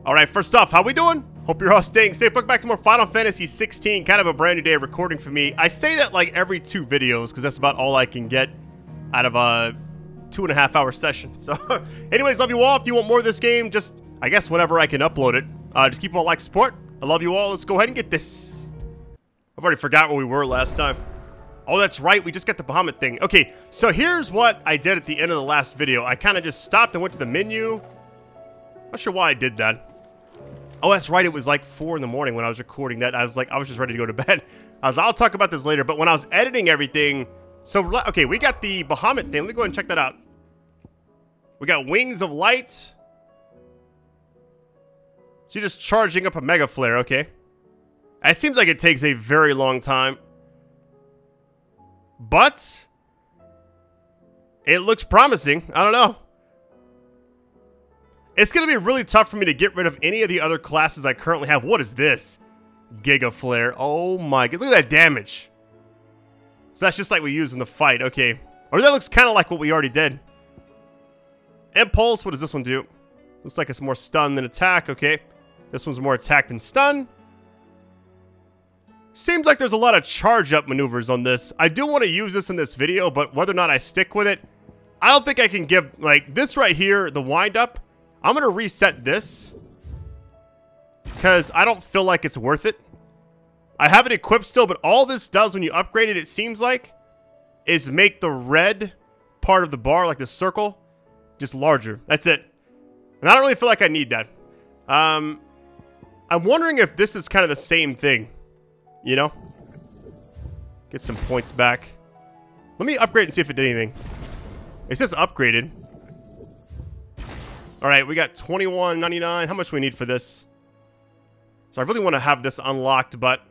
Alright, first off, how we doing? Hope you're all staying safe. Welcome back to more Final Fantasy XVI. Kind of a brand new day of recording for me. I say that like every 2 videos because that's about all I can get out of a 2.5 hour session. So, anyways, love you all. If you want more of this game, just, I guess, whenever I can upload it. Just keep on like support. I love you all. Let's go ahead and get this. I've already forgot where we were last time. Oh, that's right. We just got the BAHAMUT thing. Okay, so here's what I did at the end of the last video. I kind of just stopped and went to the menu. Not sure why I did that. Oh, that's right. It was like 4 in the morning when I was recording that. I was just ready to go to bed. I'll talk about this later. But when I was editing everything, so, okay, we got the BAHAMUT thing. Let me go ahead and check that out. We got Wings of Light. So you're just charging up a Mega Flare, okay. It seems like it takes a very long time. But it looks promising. I don't know. It's going to be really tough for me to get rid of any of the other classes I currently have. What is this? Giga Flare. Oh my god. Look at that damage. So that's just like we used in the fight. Okay. Or that looks kind of like what we already did. Impulse. What does this one do? Looks like it's more stun than attack. Okay. This one's more attack than stun. Seems like there's a lot of charge up maneuvers on this. I do want to use this in this video, but whether or not I stick with it, I don't think I can give, like, this right here, the wind up. I'm going to reset this because I don't feel like it's worth it. I have it equipped still, but all this does when you upgrade it, it seems like, is make the red part of the bar, like the circle, just larger. That's it. And I don't really feel like I need that. I'm wondering if this is kind of the same thing, you know? Get some points back. Let me upgrade and see if it did anything. It says upgraded. Alright, we got $21.99. How much do we need for this? So I really want to have this unlocked, but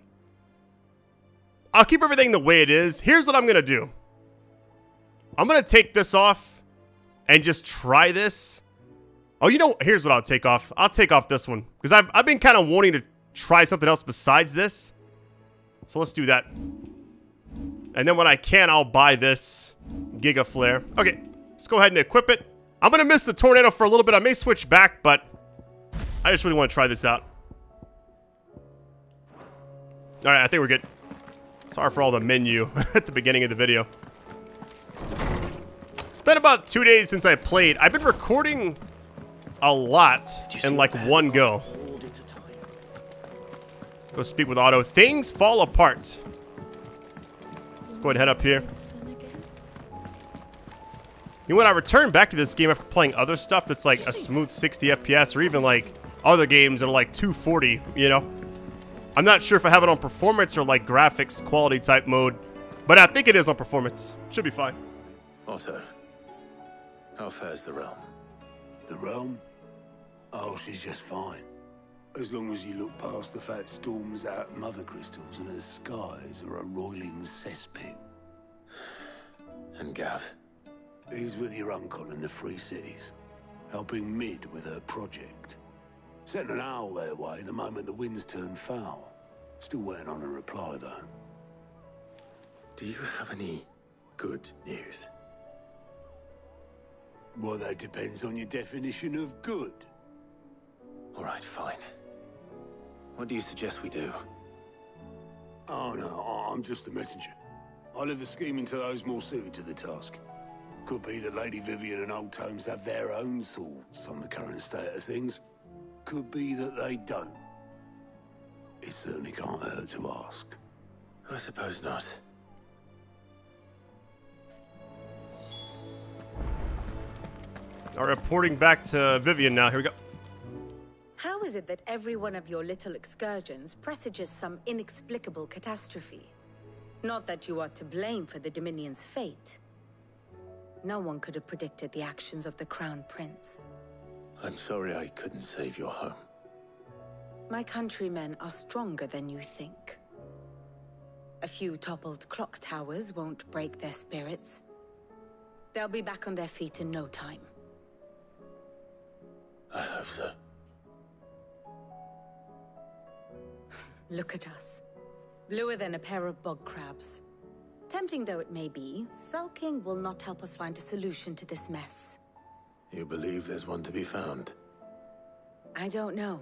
I'll keep everything the way it is. Here's what I'm going to do. I'm going to take this off and just try this. Oh, you know, here's what I'll take off. I'll take off this one because I've been kind of wanting to try something else besides this. So let's do that. And then when I can, I'll buy this Giga Flare. Okay, let's go ahead and equip it. I'm going to miss the tornado for a little bit. I may switch back, but I just really want to try this out. Alright, I think we're good. Sorry for all the menu at the beginning of the video. It's been about 2 days since I played. I've been recording a lot in like one go. Go speak with Otto. Things fall apart. Let's go ahead and head up here. You know, when I return back to this game after playing other stuff that's like a smooth 60 FPS or even like other games that are like 240, you know? I'm not sure if I have it on performance or like graphics quality type mode, but I think it is on performance. Should be fine. Otto, how fares the realm? The realm? Oh, she's just fine. As long as you look past the fat storms out mother crystals and her skies are a roiling cesspit. And Gav? He's with your uncle in the Free Cities, helping Mid with her project. Sent an owl their way the moment the winds turned foul. Still waiting on a reply, though. Do you have any good news? Well, that depends on your definition of good. All right, fine. What do you suggest we do? Oh, no, I'm just a messenger. I'll leave the scheming to those more suited to the task. Could be that Lady Vivian and Old Tomes have their own thoughts on the current state of things. Could be that they don't. It certainly can't hurt to ask. I suppose not. All right, reporting back to Vivian now. Here we go. How is it that every one of your little excursions presages some inexplicable catastrophe? Not that you are to blame for the Dominion's fate. No one could have predicted the actions of the Crown Prince. I'm sorry I couldn't save your home. My countrymen are stronger than you think. A few toppled clock towers won't break their spirits. They'll be back on their feet in no time. I hope so. Look at us. Bluer than a pair of bog crabs. Tempting though it may be, sulking will not help us find a solution to this mess. You believe there's one to be found? I don't know.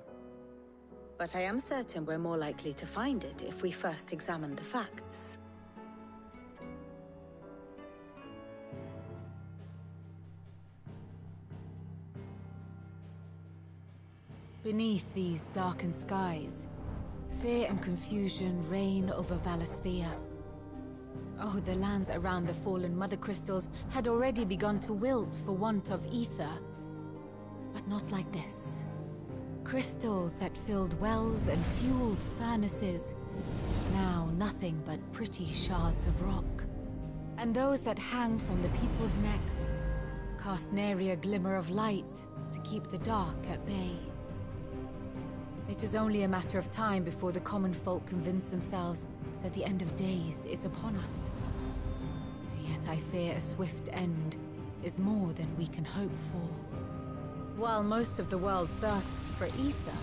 But I am certain we're more likely to find it if we first examine the facts. Beneath these darkened skies, fear and confusion reign over Valisthea. Oh, the lands around the fallen Mother Crystals had already begun to wilt for want of ether. But not like this. Crystals that filled wells and fueled furnaces, now nothing but pretty shards of rock. And those that hang from the people's necks cast nary a glimmer of light to keep the dark at bay. It is only a matter of time before the common folk convince themselves that the end of days is upon us. Yet I fear a swift end is more than we can hope for. While most of the world thirsts for ether,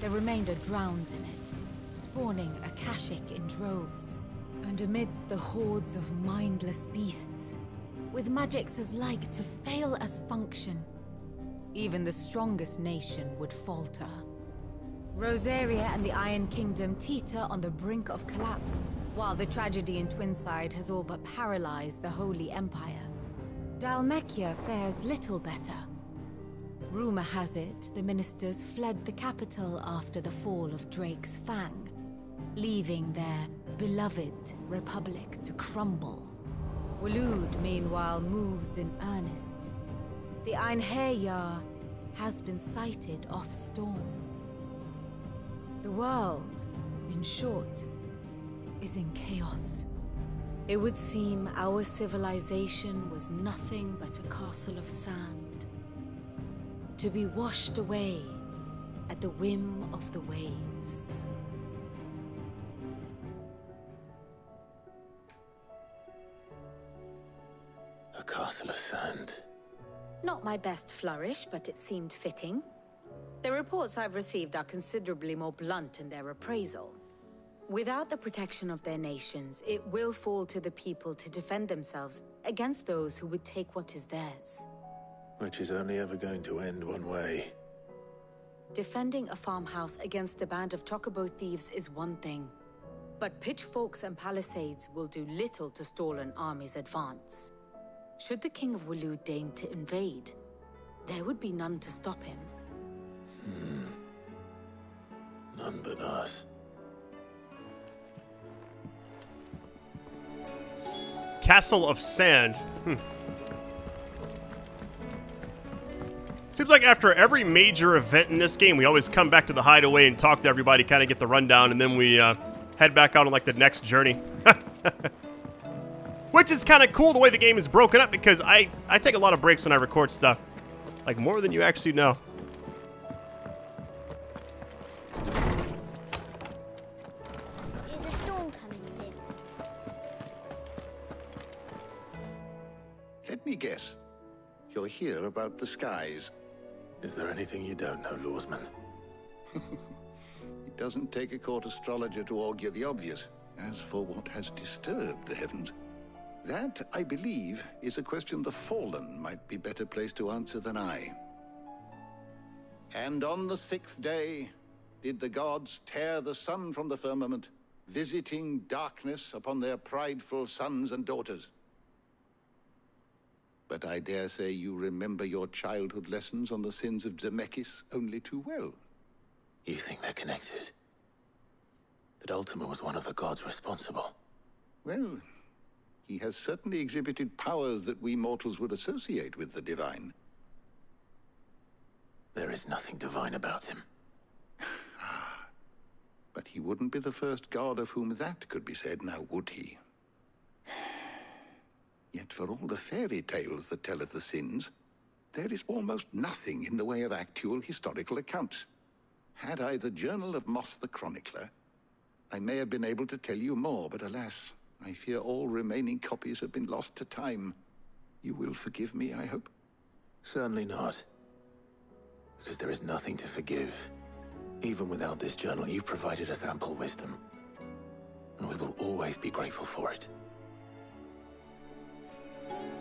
the remainder drowns in it, spawning Akashic in droves. And amidst the hordes of mindless beasts, with magics as like to fail as function, even the strongest nation would falter. Rosaria and the Iron Kingdom teeter on the brink of collapse, while the tragedy in Twinside has all but paralyzed the Holy Empire. Dhalmekia fares little better. Rumor has it the ministers fled the capital after the fall of Drake's Fang, leaving their beloved republic to crumble. Waloed, meanwhile, moves in earnest. The Einherjar has been sighted off Storm. The world, in short, is in chaos. It would seem our civilization was nothing but a castle of sand, to be washed away at the whim of the waves. A castle of sand. Not my best flourish, but it seemed fitting. The reports I've received are considerably more blunt in their appraisal. Without the protection of their nations, it will fall to the people to defend themselves against those who would take what is theirs. Which is only ever going to end one way. Defending a farmhouse against a band of chocobo thieves is one thing, but pitchforks and palisades will do little to stall an army's advance. Should the King of Waloed deign to invade, there would be none to stop him. None but us. Castle of Sand. Seems like after every major event in this game, we always come back to the hideaway and talk to everybody, kind of get the rundown, and then we head back out on like the next journey. Which is kind of cool the way the game is broken up, because I take a lot of breaks when I record stuff. Like more than you actually know. Is a storm coming soon? Let me guess. You're here about the skies. Is there anything you don't know, Lawsman? It doesn't take a court astrologer to augur the obvious. As for what has disturbed the heavens, that, I believe, is a question the Fallen might be better placed to answer than I. And on the 6th day did the gods tear the sun from the firmament, visiting darkness upon their prideful sons and daughters. But I dare say you remember your childhood lessons on the sins of Zemeckis only too well. You think they're connected? That Ultima was one of the gods responsible? Well, he has certainly exhibited powers that we mortals would associate with the divine. There is nothing divine about him. But he wouldn't be the first god of whom that could be said, now would he? Yet for all the fairy tales that tell of the sins, there is almost nothing in the way of actual historical accounts. Had I the Journal of Moss the Chronicler, I may have been able to tell you more, but alas, I fear all remaining copies have been lost to time. You will forgive me, I hope? Certainly not. Because there is nothing to forgive. Even without this journal, you've provided us ample wisdom. And we will always be grateful for it.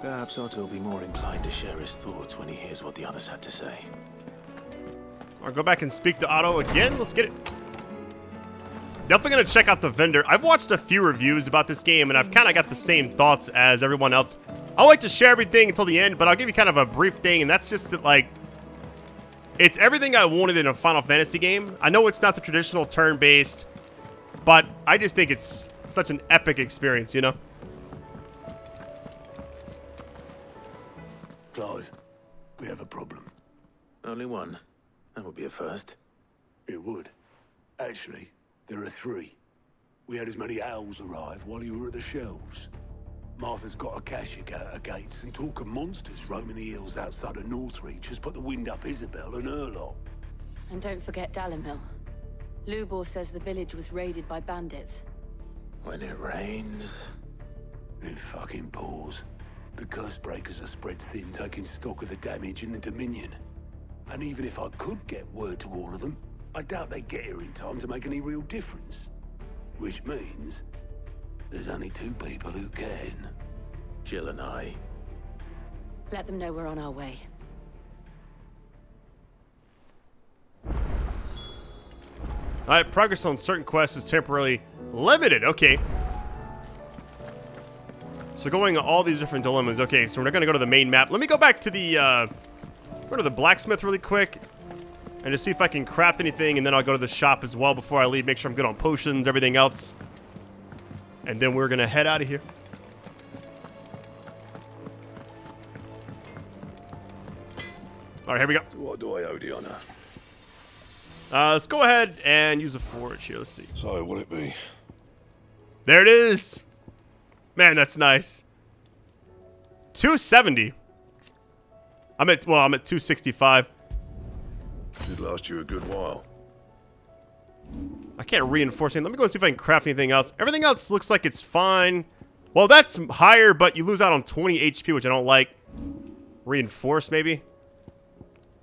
Perhaps Otto will be more inclined to share his thoughts when he hears what the others had to say. Or go back and speak to Otto again. Let's get it. Definitely gonna check out the vendor. I've watched a few reviews about this game, and I've kind of got the same thoughts as everyone else. I like to share everything until the end, but I'll give you kind of a brief thing, and that's just that, like, it's everything I wanted in a Final Fantasy game. I know it's not the traditional turn-based, but I just think it's such an epic experience, you know? Clive, we have a problem. Only one. That would be a first. It would. Actually, there are 3. We had as many owls arrive while you were at the shelves. Martha's got a Akashic out her gates, and talk of monsters roaming the hills outside of Northreach has put the wind up Isabel and her lot. And don't forget Dalimil. Lubor says the village was raided by bandits. When it rains... It fucking pours. The curse breakers are spread thin, taking stock of the damage in the Dominion. And even if I could get word to all of them, I doubt they'd get here in time to make any real difference. Which means... there's only 2 people who can. Jill and I. Let them know we're on our way. Alright, progress on certain quests is temporarily limited. Okay. So going all these different dilemmas. Okay, so we're going to go to the main map. Let me go back to the, go to the blacksmith really quick. And just see if I can craft anything. And then I'll go to the shop as well before I leave. Make sure I'm good on potions, everything else. And then we're going to head out of here. Alright, here we go. What do I owe the honor? Let's go ahead and use a forge here. Let's see. So, what'll it be? There it is. Man, that's nice. 270. I'm at 265. Should last you a good while. I can't reinforce anything. Let me go see if I can craft anything else. Everything else looks like it's fine. Well, that's higher, but you lose out on 20 HP, which I don't like. Reinforce, maybe.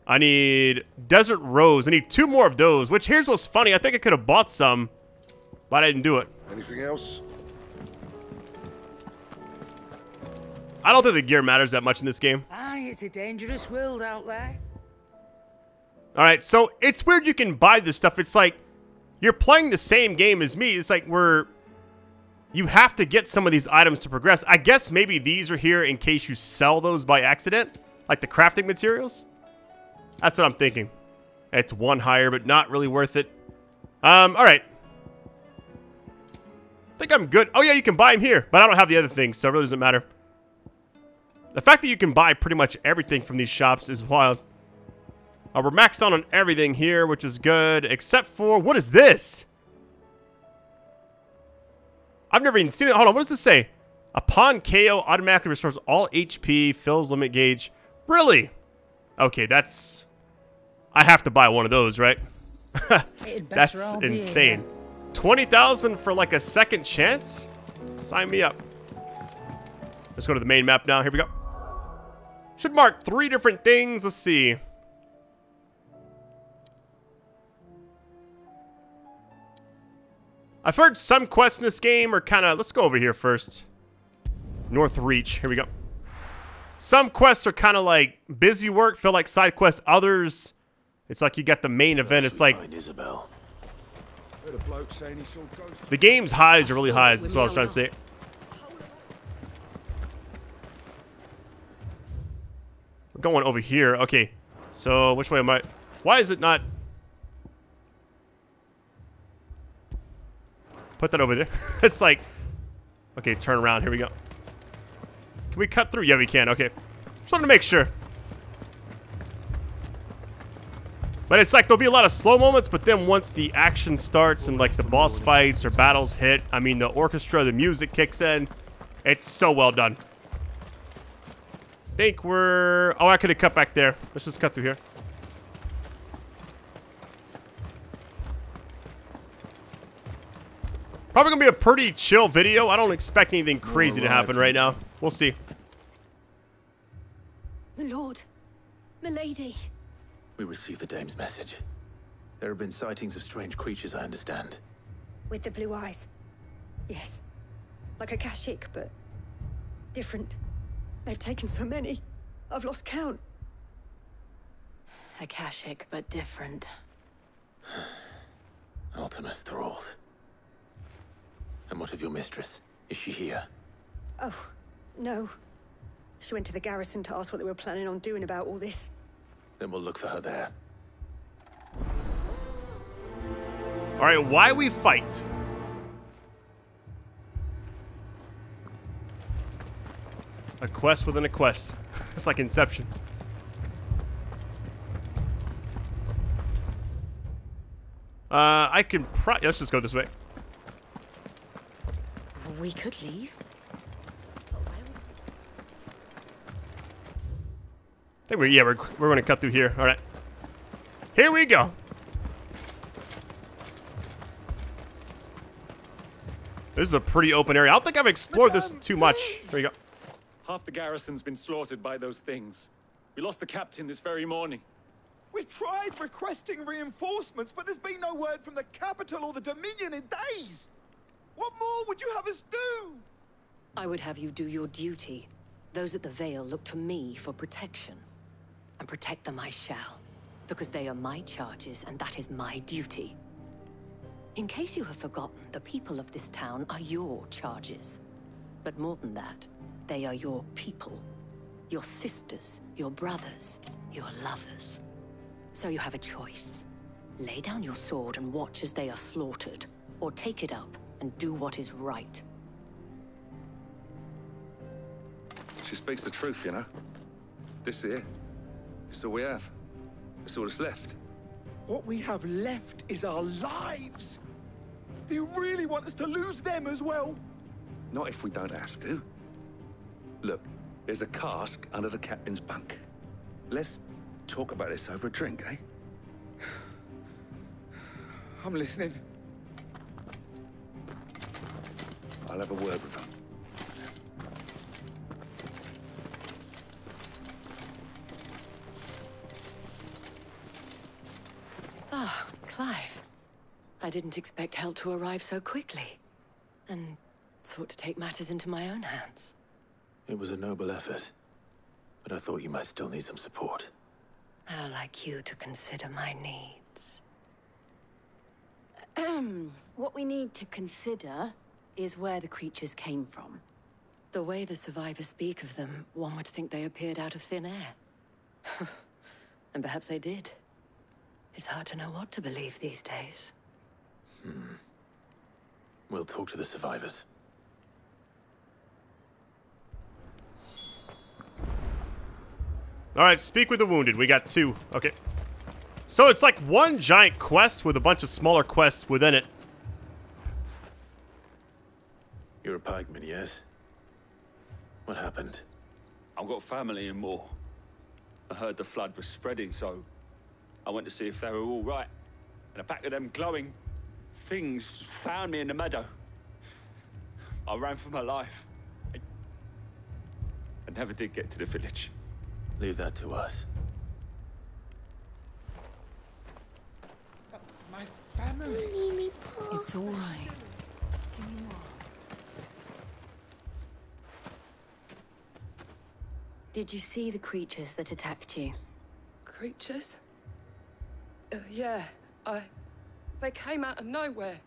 I need Desert Rose. I need 2 more of those, which here's what's funny. I think I could have bought some, but I didn't do it. Anything else? I don't think the gear matters that much in this game. Aye, it's a dangerous world out there. Alright, so it's weird you can buy this stuff. It's like you're playing the same game as me. It's like you have to get some of these items to progress. I guess maybe these are here in case you sell those by accident, like the crafting materials. That's what I'm thinking. It's 1 higher, but not really worth it. Alright. I think I'm good. Oh yeah, you can buy them here, but I don't have the other things, so it really doesn't matter. The fact that you can buy pretty much everything from these shops is wild. We're maxed out on everything here, which is good, except for... what is this? I've never even seen it. Hold on, what does this say? Upon KO, automatically restores all HP, fills limit gauge. Really? Okay, that's... I have to buy one of those, right? That's insane. 20,000 for like a second chance? Sign me up. Let's go to the main map now. Here we go. Should mark 3 different things. Let's see. I've heard some quests in this game are kind of... let's go over here first. Northreach. Here we go. Some quests are kind of like busy work, feel like side quests. Others, it's like you got the main event. It's like... Isabel. the game's highs are really high. That's what I was trying to say. We're going over here. Okay. So, which way am I... why is it not... put that over there. It's like... okay, turn around. Here we go. Can we cut through? Yeah, we can. Okay. Just wanted to make sure. But it's like there'll be a lot of slow moments, but then once the action starts and like the boss fights or battles hit, I mean, the orchestra, the music kicks in. It's so well done. I think we're... oh, I could have cut back there. Let's just cut through here. Probably gonna be a pretty chill video. I don't expect anything crazy to happen right now. We'll see. My lord. Milady. We received the dame's message. There have been sightings of strange creatures, I understand. With the blue eyes. Yes. Like a Akashic, but different. They've taken so many. I've lost count. Akashic, but different. Ultimus thralls. And what of your mistress? Is she here? Oh, no. She went to the garrison to ask what they were planning on doing about all this. Then we'll look for her there. All right, why we fight? A quest within a quest. It's like Inception. I can let's just go this way. We could leave. I think we're going to cut through here. All right. Here we go. This is a pretty open area. I don't think I've explored this too much. There you go. Half the garrison's been slaughtered by those things. We lost the captain this very morning. We've tried requesting reinforcements, but there's been no word from the capital or the Dominion in days. What more would you have us do? I would have you do your duty. Those at the Vale look to me for protection. And protect them I shall. Because they are my charges, and that is my duty. In case you have forgotten, the people of this town are your charges. But more than that, they are your people. Your sisters, your brothers, your lovers. So you have a choice. Lay down your sword and watch as they are slaughtered, or take it up and do what is right. She speaks the truth, you know. This here, it's all we have. It's all that's left. What we have left is our lives. Do you really want us to lose them as well? Not if we don't have to. Look, there's a cask under the captain's bunk. Let's talk about this over a drink, eh? I'm listening. I'll have a word with him. Ah, Clive. I didn't expect help to arrive so quickly. And sought to take matters into my own hands. It was a noble effort. But I thought you might still need some support. I'd like you to consider my needs. What we need to consider is where the creatures came from. The way the survivors speak of them, one would think they appeared out of thin air. And perhaps they did. It's hard to know what to believe these days. We'll talk to the survivors. All right, speak with the wounded. We got 2. Okay. So it's like one giant quest with a bunch of smaller quests within it. You're a pikeman, yes? What happened? I've got family in Moor. I heard the flood was spreading, so I went to see if they were all right. And a pack of them glowing things found me in the meadow. I ran for my life. I never did get to the village. Leave that to us. My family. It's all right. Give me one. Did you see the creatures that attacked you? Creatures? Yeah, they came out of nowhere.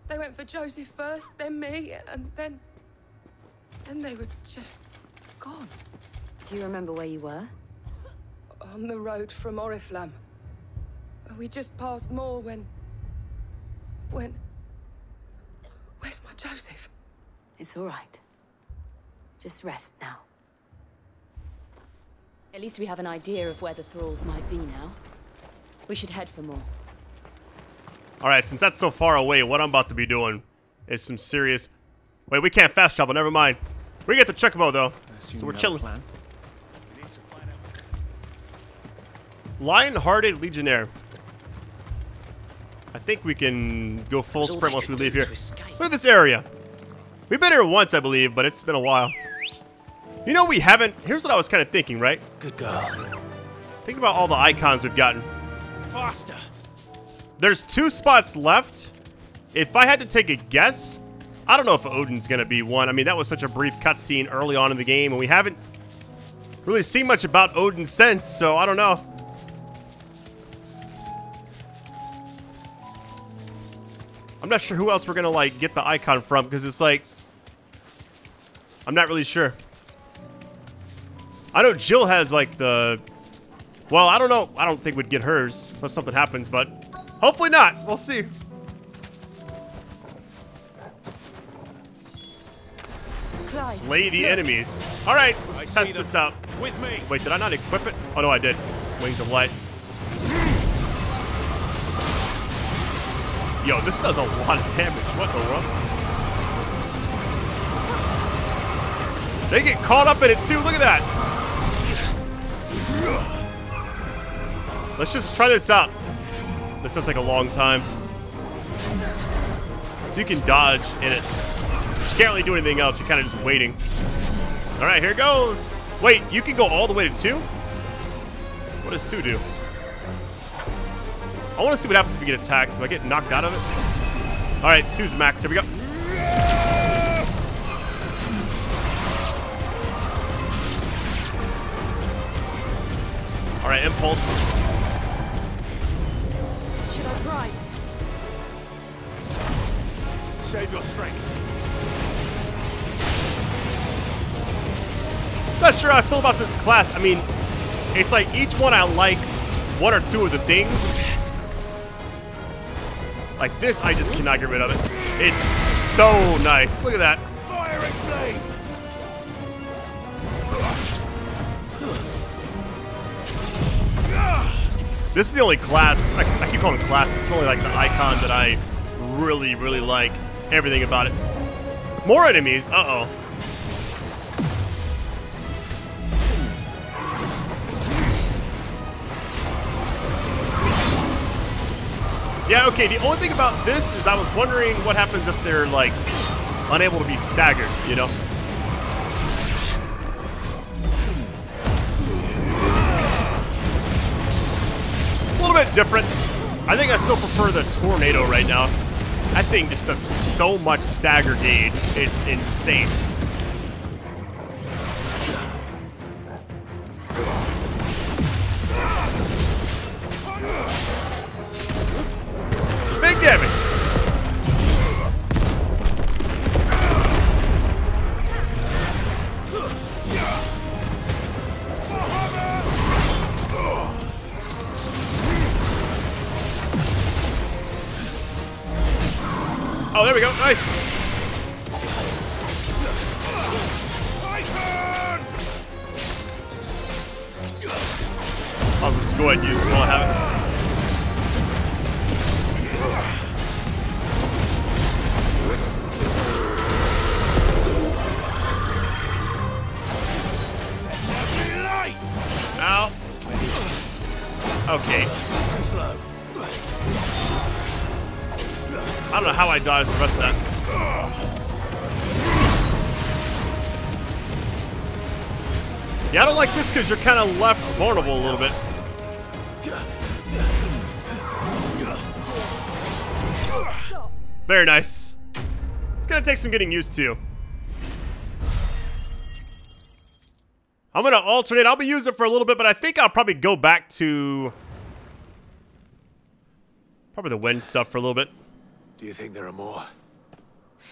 They went for Joseph first, then me, and then they were just gone. Do you remember where you were? On the road from Oriflamme. We just passed Moor when... Where's my Joseph? It's all right. Just rest now. At least we have an idea of where the thralls might be now. We should head for more. All right, since that's so far away, what I'm about to be doing is some serious... Wait, we can't fast travel. Never mind. We get the Chocobo, though, so we're chilling. Lion-hearted Legionnaire. I think we can go full sprint once we leave here. Look at this area. We've been here once, I believe, but it's been a while. You know, we haven't... Here's what I was kind of thinking, right? Good girl. Think about all the icons we've gotten. Faster. There's 2 spots left. If I had to take a guess, I don't know if Odin's going to be one. I mean, that was such a brief cutscene early on in the game, and we haven't really seen much about Odin since, so I don't know. I'm not sure who else we're gonna like get the Eikon from, because it's like I'm not really sure. I know Jill has like the, well, I don't know. I don't think we'd get hers unless something happens, but hopefully not. We'll see. Clive, Slay the look. enemies. All right, let's test this out. With me. Wait, did I not equip it? Oh no, I did. Wings of Light. Yo, this does a lot of damage. What the world? They get caught up in it too. Look at that. Let's just try this out. This does take a long time. So you can dodge in it. You can't really do anything else. You're kind of just waiting. All right, here goes. Wait, you can go all the way to 2? What does 2 do? I want to see what happens if you get attacked. Do I get knocked out of it? All right, 2's max. Here we go. All right, impulse. Should I bribe? Save your strength. Not sure how I feel about this class. I mean, it's like each one I like 1 or 2 of the things. Like this, I just cannot get rid of it. It's so nice. Look at that. Fire and flame. This is the only class, I keep calling it class, it's only like the Eikon that I really, really like. Everything about it. More enemies, uh-oh. Yeah, okay, the only thing about this is I was wondering what happens if they're, like, unable to be staggered, you know? A little bit different. I think I still prefer the Tornado right now. That thing just does so much stagger gauge. It's insane. Big damage. Oh, there we go. Nice. I'll just go ahead and use this while I have it. Ow. Okay. I don't know how I dodged the rest of that. Yeah, I don't like this because you're kind of left vulnerable a little bit. Very nice. It's gonna take some getting used to. I'm gonna alternate. I'll be using it for a little bit, but I think I'll probably go back to probably the wind stuff for a little bit. Do you think there are more?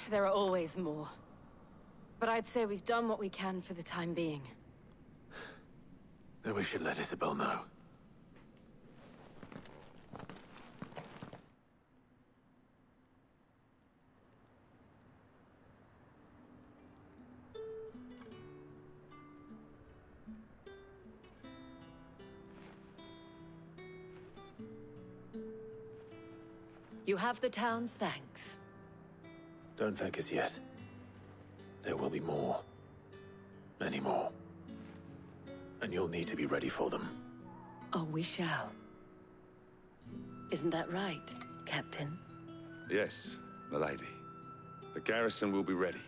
There are always more. But I'd say we've done what we can for the time being. Then we should let Isabel know. You have the town's thanks. Don't thank us yet. There will be more. Many more. And you'll need to be ready for them. Oh, we shall. Isn't that right, Captain? Yes, milady. The garrison will be ready.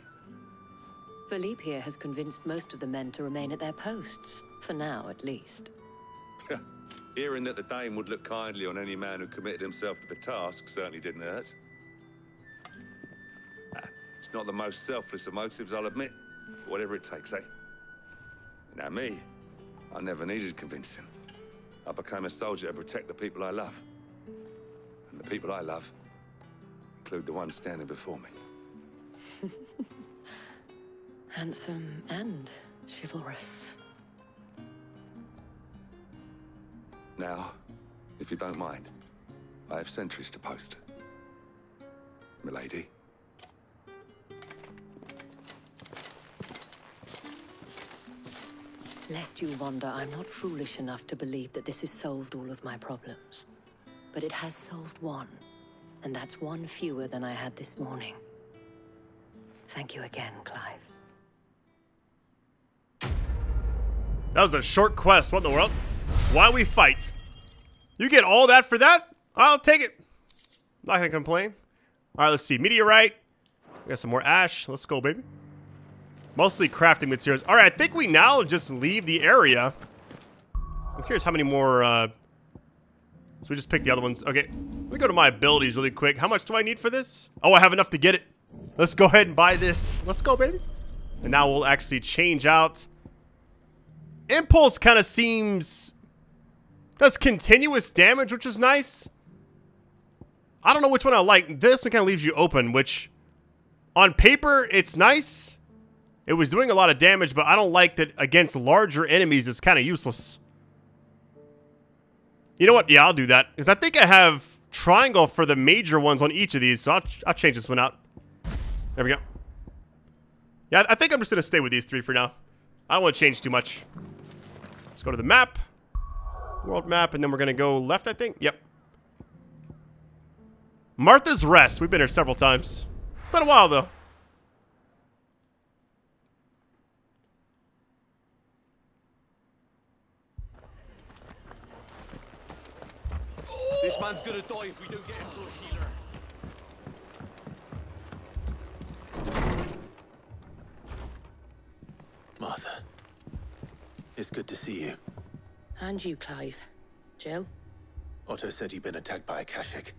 Philippe here has convinced most of the men to remain at their posts. For now, at least. Hearing that the Dane would look kindly on any man who committed himself to the task certainly didn't hurt. It's not the most selfless of motives, I'll admit. Whatever it takes, eh? Now me, I never needed convincing. I became a soldier to protect the people I love. And the people I love include the one standing before me. Handsome and chivalrous. Now, if you don't mind, I have sentries to post. Milady. Lest you wonder, I'm not foolish enough to believe that this has solved all of my problems. But it has solved one, and that's one fewer than I had this morning. Thank you again, Clive. That was a short quest. What in the world? Why we fight? You get all that for that? I'll take it. Not gonna complain. All right, let's see. Meteorite. We got some more ash. Let's go, baby. Mostly crafting materials. All right, I think we now just leave the area. I'm curious how many more. So we just picked the other ones. Okay, let me go to my abilities really quick. How much do I need for this? Oh, I have enough to get it. Let's go ahead and buy this. Let's go, baby. And now we'll actually change out. Impulse kind of seems... does continuous damage, which is nice. I don't know which one I like. This one kind of leaves you open, which on paper, it's nice. It was doing a lot of damage, but I don't like that against larger enemies. It's kind of useless. You know what? Yeah, I'll do that. Because I think I have triangle for the major ones on each of these. So I'll change this one out. There we go. Yeah, I think I'm just going to stay with these three for now. I don't want to change too much. Let's go to the map. World map. And then we're going to go left, I think. Yep. Martha's Rest. We've been here several times. It's been a while, though. This man's gonna die if we don't get him to a healer. Martha, it's good to see you. And you, Clive. Jill? Otto said you'd been attacked by a Kashik.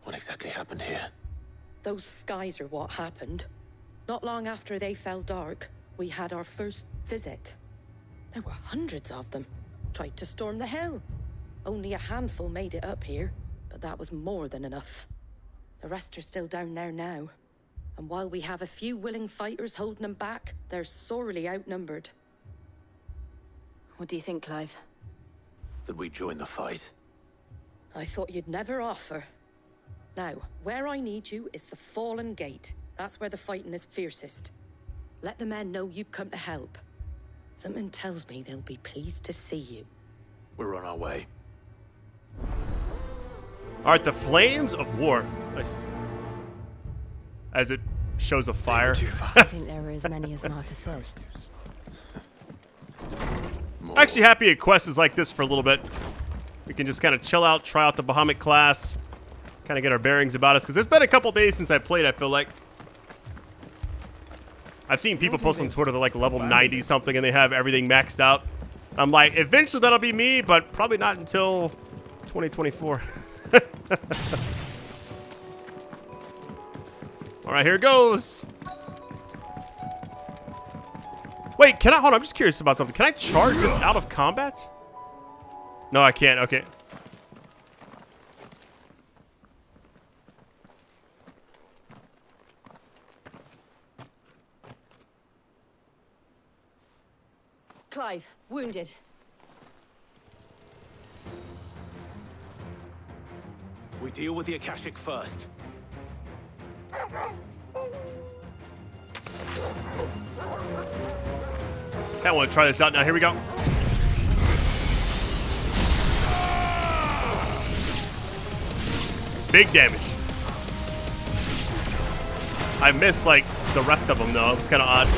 What exactly happened here? Those skies are what happened. Not long after they fell dark, we had our first visit. There were hundreds of them. Tried to storm the hill. Only a handful made it up here, but that was more than enough. The rest are still down there now. And while we have a few willing fighters holding them back, they're sorely outnumbered. What do you think, Clive? That we join the fight? I thought you'd never offer. Now, where I need you is the Fallen Gate. That's where the fighting is fiercest. Let the men know you've come to help. Something tells me they'll be pleased to see you. We're on our way. Alright, the Flames of War. Nice. As it shows a fire. I think there are as many as Martha says. I'm actually happy a quest is like this for a little bit. We can just kind of chill out, try out the Bahamut class, kind of get our bearings about us. Because it's been a couple days since I played, I feel like. I've seen people post on Twitter they're like level 90 something and they have everything maxed out. I'm like, eventually that'll be me, but probably not until 2024. Alright, here it goes. Wait, can I? Hold on, I'm just curious about something. Can I charge this out of combat? No, I can't. Okay. Clive, wounded. We deal with the Akashic first. I want to try this out now. Here we go. Big damage. I missed like the rest of them though. It's kind of odd.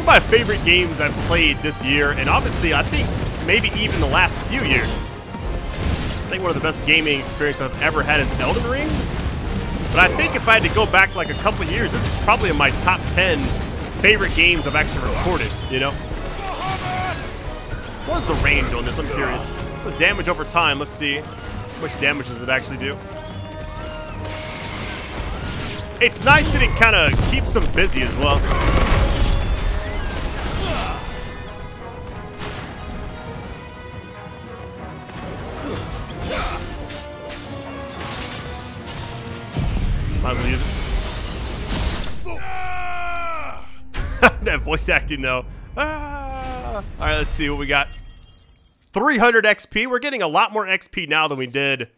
My favorite games I've played this year, and obviously I think maybe even the last few years. I think one of the best gaming experiences I've ever had is Elden Ring. But I think if I had to go back like a couple of years, this is probably in my top 10 favorite games I've actually recorded, you know? What is the range on this? I'm curious. What's damage over time? Let's see. How much damage does it actually do? It's nice that it kind of keeps them busy as well. Might as well use it. That voice acting, though. All right, let's see what we got. 300 XP. We're getting a lot more XP now than we did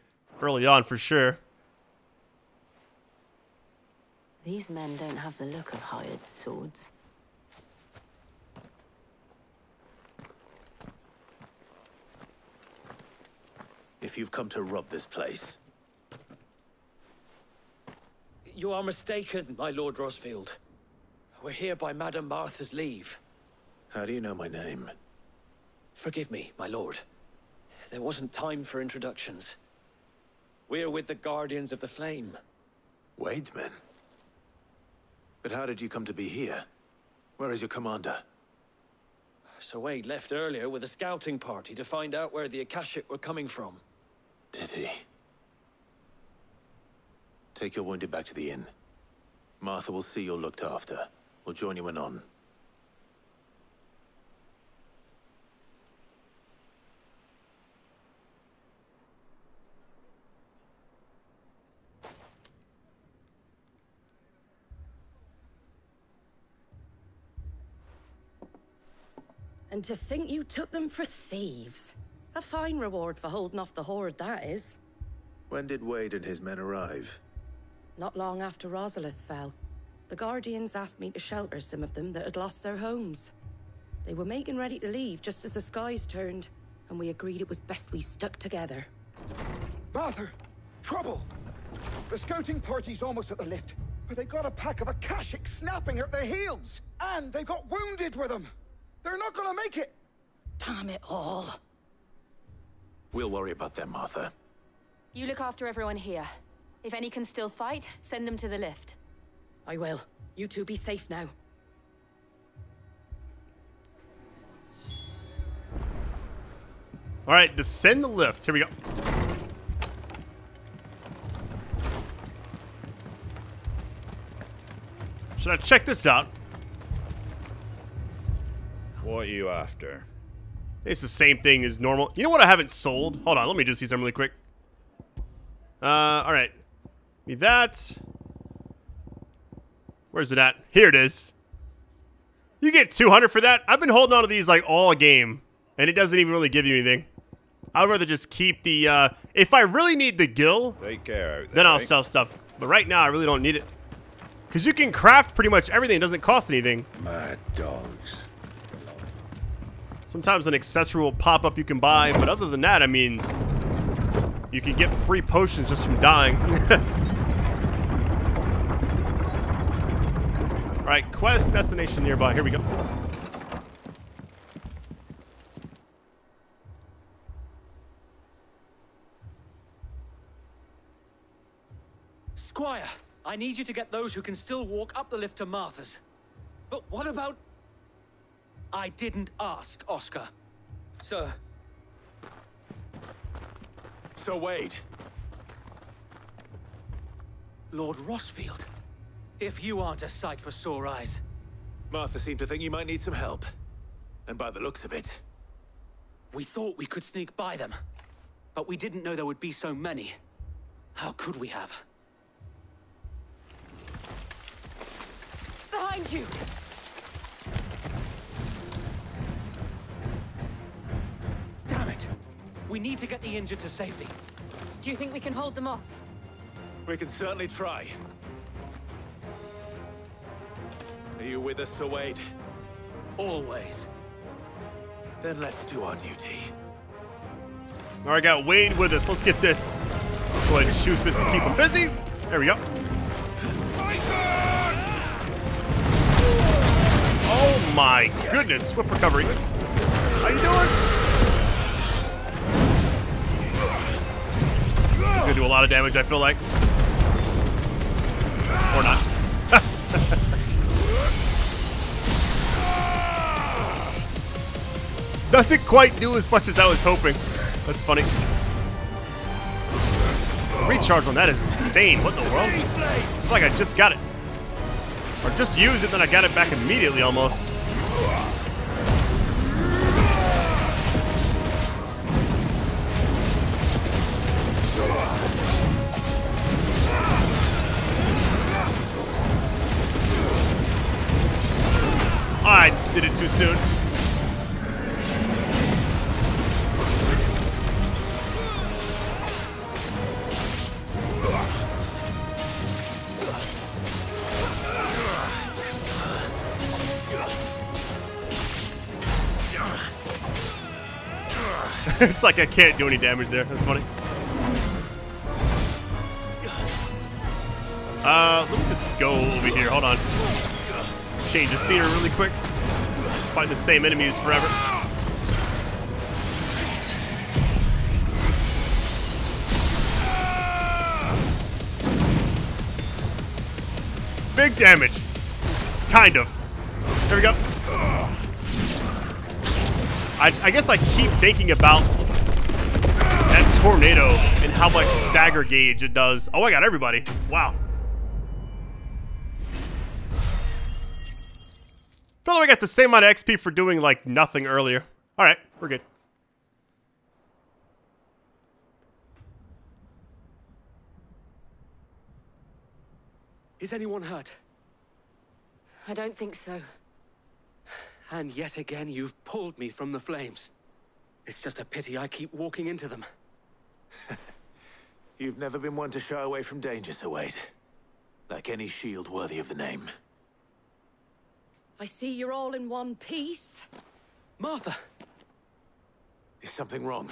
early on, for sure. These men don't have the look of hired swords. If you've come to rob this place, You are mistaken, my Lord Rosfield. We're here by Madame Martha's leave. how do you know my name? Forgive me, my lord. There wasn't time for introductions. We're with the Guardians of the Flame. Wade's men? But how did you come to be here? Where is your commander? Sir Wade left earlier with a scouting party to find out where the Akashic were coming from. Did he? Take your wounded back to the inn. Martha will see you're looked after. We'll join you anon. And to think you took them for thieves. A fine reward for holding off the horde, that is. When did Wade and his men arrive? Not long after Rosalith fell. The Guardians asked me to shelter some of them that had lost their homes. They were making ready to leave just as the skies turned, and we agreed it was best we stuck together. Martha! Trouble! The scouting party's almost at the lift, but they got a pack of Akashic snapping at their heels! And they got wounded with them! They're not gonna make it! Damn it all. We'll worry about them, Martha. You look after everyone here. If any can still fight, send them to the lift. I will. You two be safe now. All right, descend the lift. Here we go. Should I check this out? What are you after? It's the same thing as normal. You know what I haven't sold? Hold on, let me just see something really quick. All right. Give me that. Where's it at? Here it is. You get 200 for that? I've been holding on to these like all game, and it doesn't even really give you anything. I'd rather just keep the, if I really need the gil, take care out there, then I'll sell stuff. But right now, I really don't need it. Because you can craft pretty much everything. It doesn't cost anything. Mad dogs. Sometimes an accessory will pop up you can buy, but other than that, I mean, you can get free potions just from dying. Alright, quest, destination nearby. Here we go. Squire, I need you to get those who can still walk up the lift to Martha's. But what about... I didn't ask, Oscar. Sir. Sir Wade. Lord Rosfield. If you aren't a sight for sore eyes. Martha seemed to think you might need some help. And by the looks of it... We thought we could sneak by them. But we didn't know there would be so many. How could we have? Behind you! Damn it! We need to get the injured to safety. Do you think we can hold them off? We can certainly try. Are you with us, Sir Wade? Always. Then let's do our duty. All right, got Wade with us. Let's get this. Go ahead and shoot this to keep him busy. There we go. Oh my goodness. Swift recovery. How you doing? He's gonna do a lot of damage, I feel like. Or not. Doesn't quite do as much as I was hoping. That's funny. The recharge on that is insane. insane. What in the world? It's like I just got it. Or just used it, then I got it back immediately almost. I did it too soon. It's like I can't do any damage there. That's funny. Let me just go over here. Hold on. Change the scenery really quick. Fight the same enemies forever. Big damage. Kind of. There we go. I guess I keep thinking about that tornado and how much stagger gauge it does. Oh, I got everybody. Wow. Feel like I got the same amount of XP for doing, like, nothing earlier. Alright, we're good. Is anyone hurt? I don't think so. And yet again, you've pulled me from the flames. It's just a pity I keep walking into them. You've never been one to shy away from danger, Sir Wade. Like any shield worthy of the name. I see you're all in one piece. Martha! Is something wrong?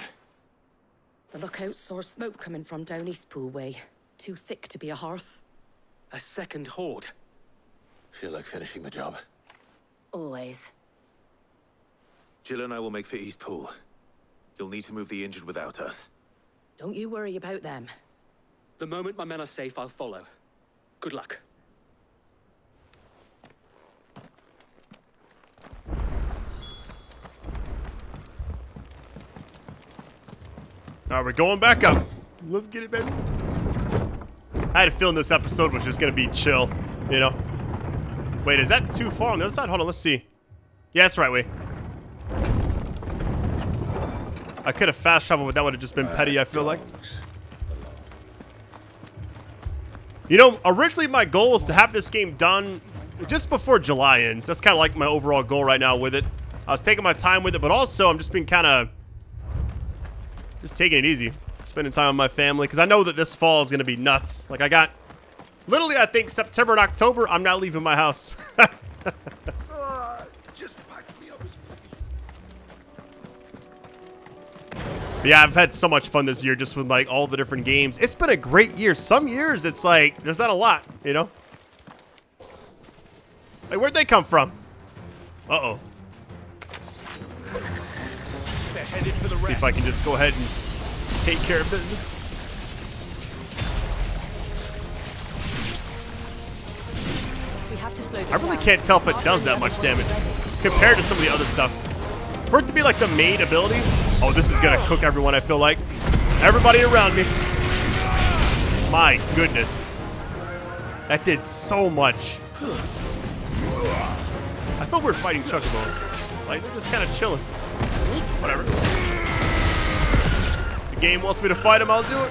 The lookout saw smoke coming from down Eastpool way. Too thick to be a hearth. A second horde. Feel like finishing the job? Always. Jill and I will make for Eastpool. You'll need to move the injured without us. Don't you worry about them. The moment my men are safe, I'll follow. Good luck. Alright, we're going back up. Let's get it, baby. I had a feeling this episode was just going to be chill, you know? Wait, is that too far on the other side? Hold on, let's see. Yeah, that's the right way. I could have fast traveled, but that would have just been petty, I feel like. You know, originally my goal was to have this game done just before July ends. That's kind of like my overall goal right now with it. I was taking my time with it, but also I'm just being kind of... just taking it easy. Spending time with my family, because I know that this fall is going to be nuts. Like, I got... literally, I think September and October, I'm not leaving my house. Just patch me up as But yeah, I've had so much fun this year just with, like, all the different games. It's been a great year. Some years, it's like, there's not a lot, you know? Like, where'd they come from? Uh-oh. They're headed for the rest. See if I can just go ahead and take care of business. We have to slow them I really down. can't tell if it does that much damage compared to some of the other stuff. For it to be like the main ability, oh, this is gonna cook everyone, I feel like. Everybody around me. My goodness. That did so much. I thought we were fighting chocobos. Like, they're just kind of chilling. Whatever. The game wants me to fight him, I'll do it.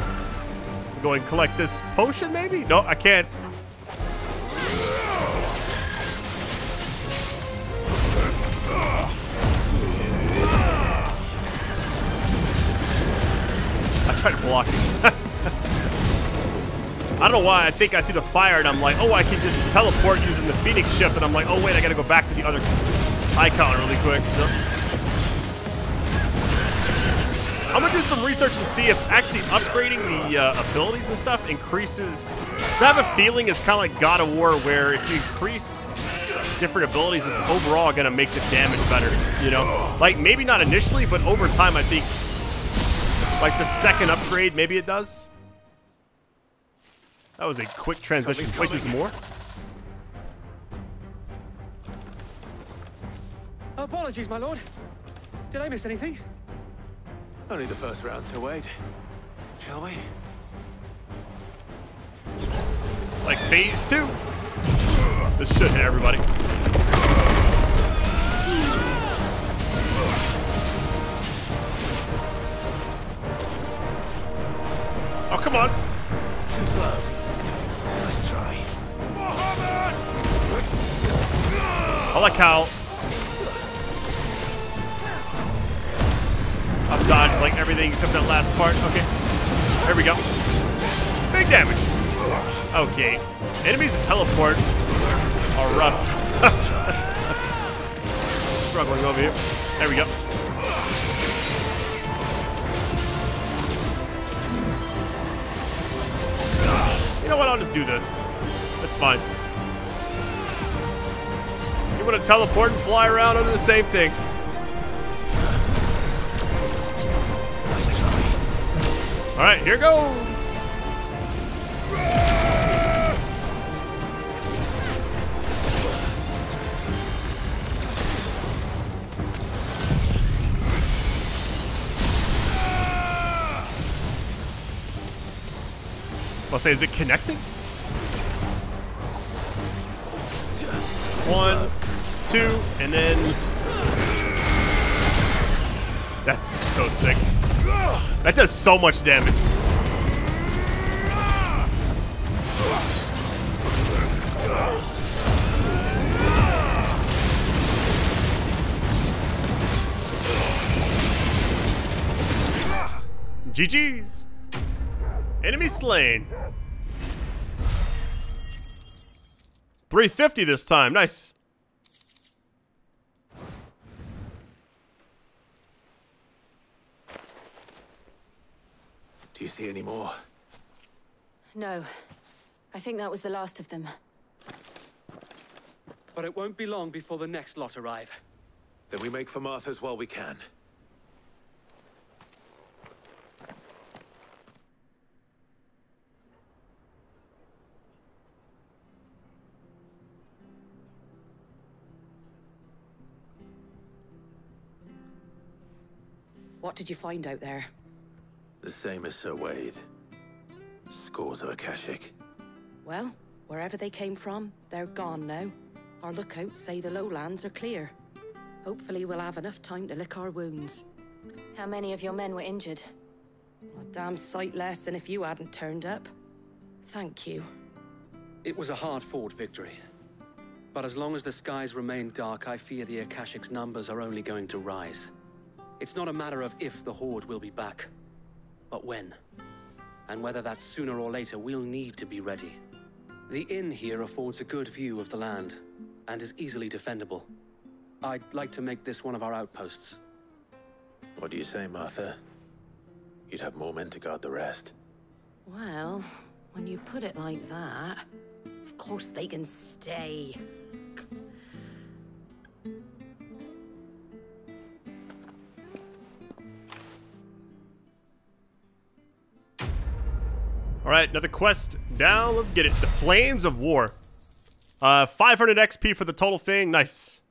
Go and collect this potion, maybe? No, I can't. I tried to block it. I don't know why. I think I see the fire and I'm like, oh, I can just teleport using the Phoenix shift. And I'm like, oh, wait, I got to go back to the other icon really quick. So I'm going to do some research and see if actually upgrading the abilities and stuff increases. I have a feeling it's kind of like God of War, where if you increase different abilities, it's overall going to make the damage better, you know? Like, maybe not initially, but over time, I think, like the second upgrade, maybe it does. That was a quick transition. Wait, there's more? Apologies, my lord. Did I miss anything? Only the first round, Sir Wade. Shall we? like phase 2. This should hit everybody. Oh, come on. Too slow. Nice try. I like how I've dodged like everything except that last part. Okay. There we go. Big damage. Okay. Enemies that teleport are rough. Struggling over here. There we go. You know what? I'll just do this. That's fine. You want to teleport and fly around? I'll do the same thing. All right, here goes. I'll say, is it connecting? 1, 2, and then... That's so sick. That does so much damage. GG's. Enemy slain. 350 this time. Nice. Do you see any more? No. I think that was the last of them. But it won't be long before the next lot arrive. Then we make for Martha's while we can. What did you find out there? The same as Sir Wade. Scores of Akashic. Well, wherever they came from, they're gone now. Our lookouts say the lowlands are clear. Hopefully we'll have enough time to lick our wounds. How many of your men were injured? A damn sight less than if you hadn't turned up. Thank you. It was a hard-fought victory. But as long as the skies remain dark, I fear the Akashic's numbers are only going to rise. It's not a matter of if the Horde will be back, but when. And whether that's sooner or later, we'll need to be ready. The inn here affords a good view of the land, and is easily defendable. I'd like to make this one of our outposts. What do you say, Martha? You'd have more men to guard the rest. Well, when you put it like that, of course they can stay. All right, another quest down. Let's get it. The Flames of War. 500 XP for the total thing. Nice.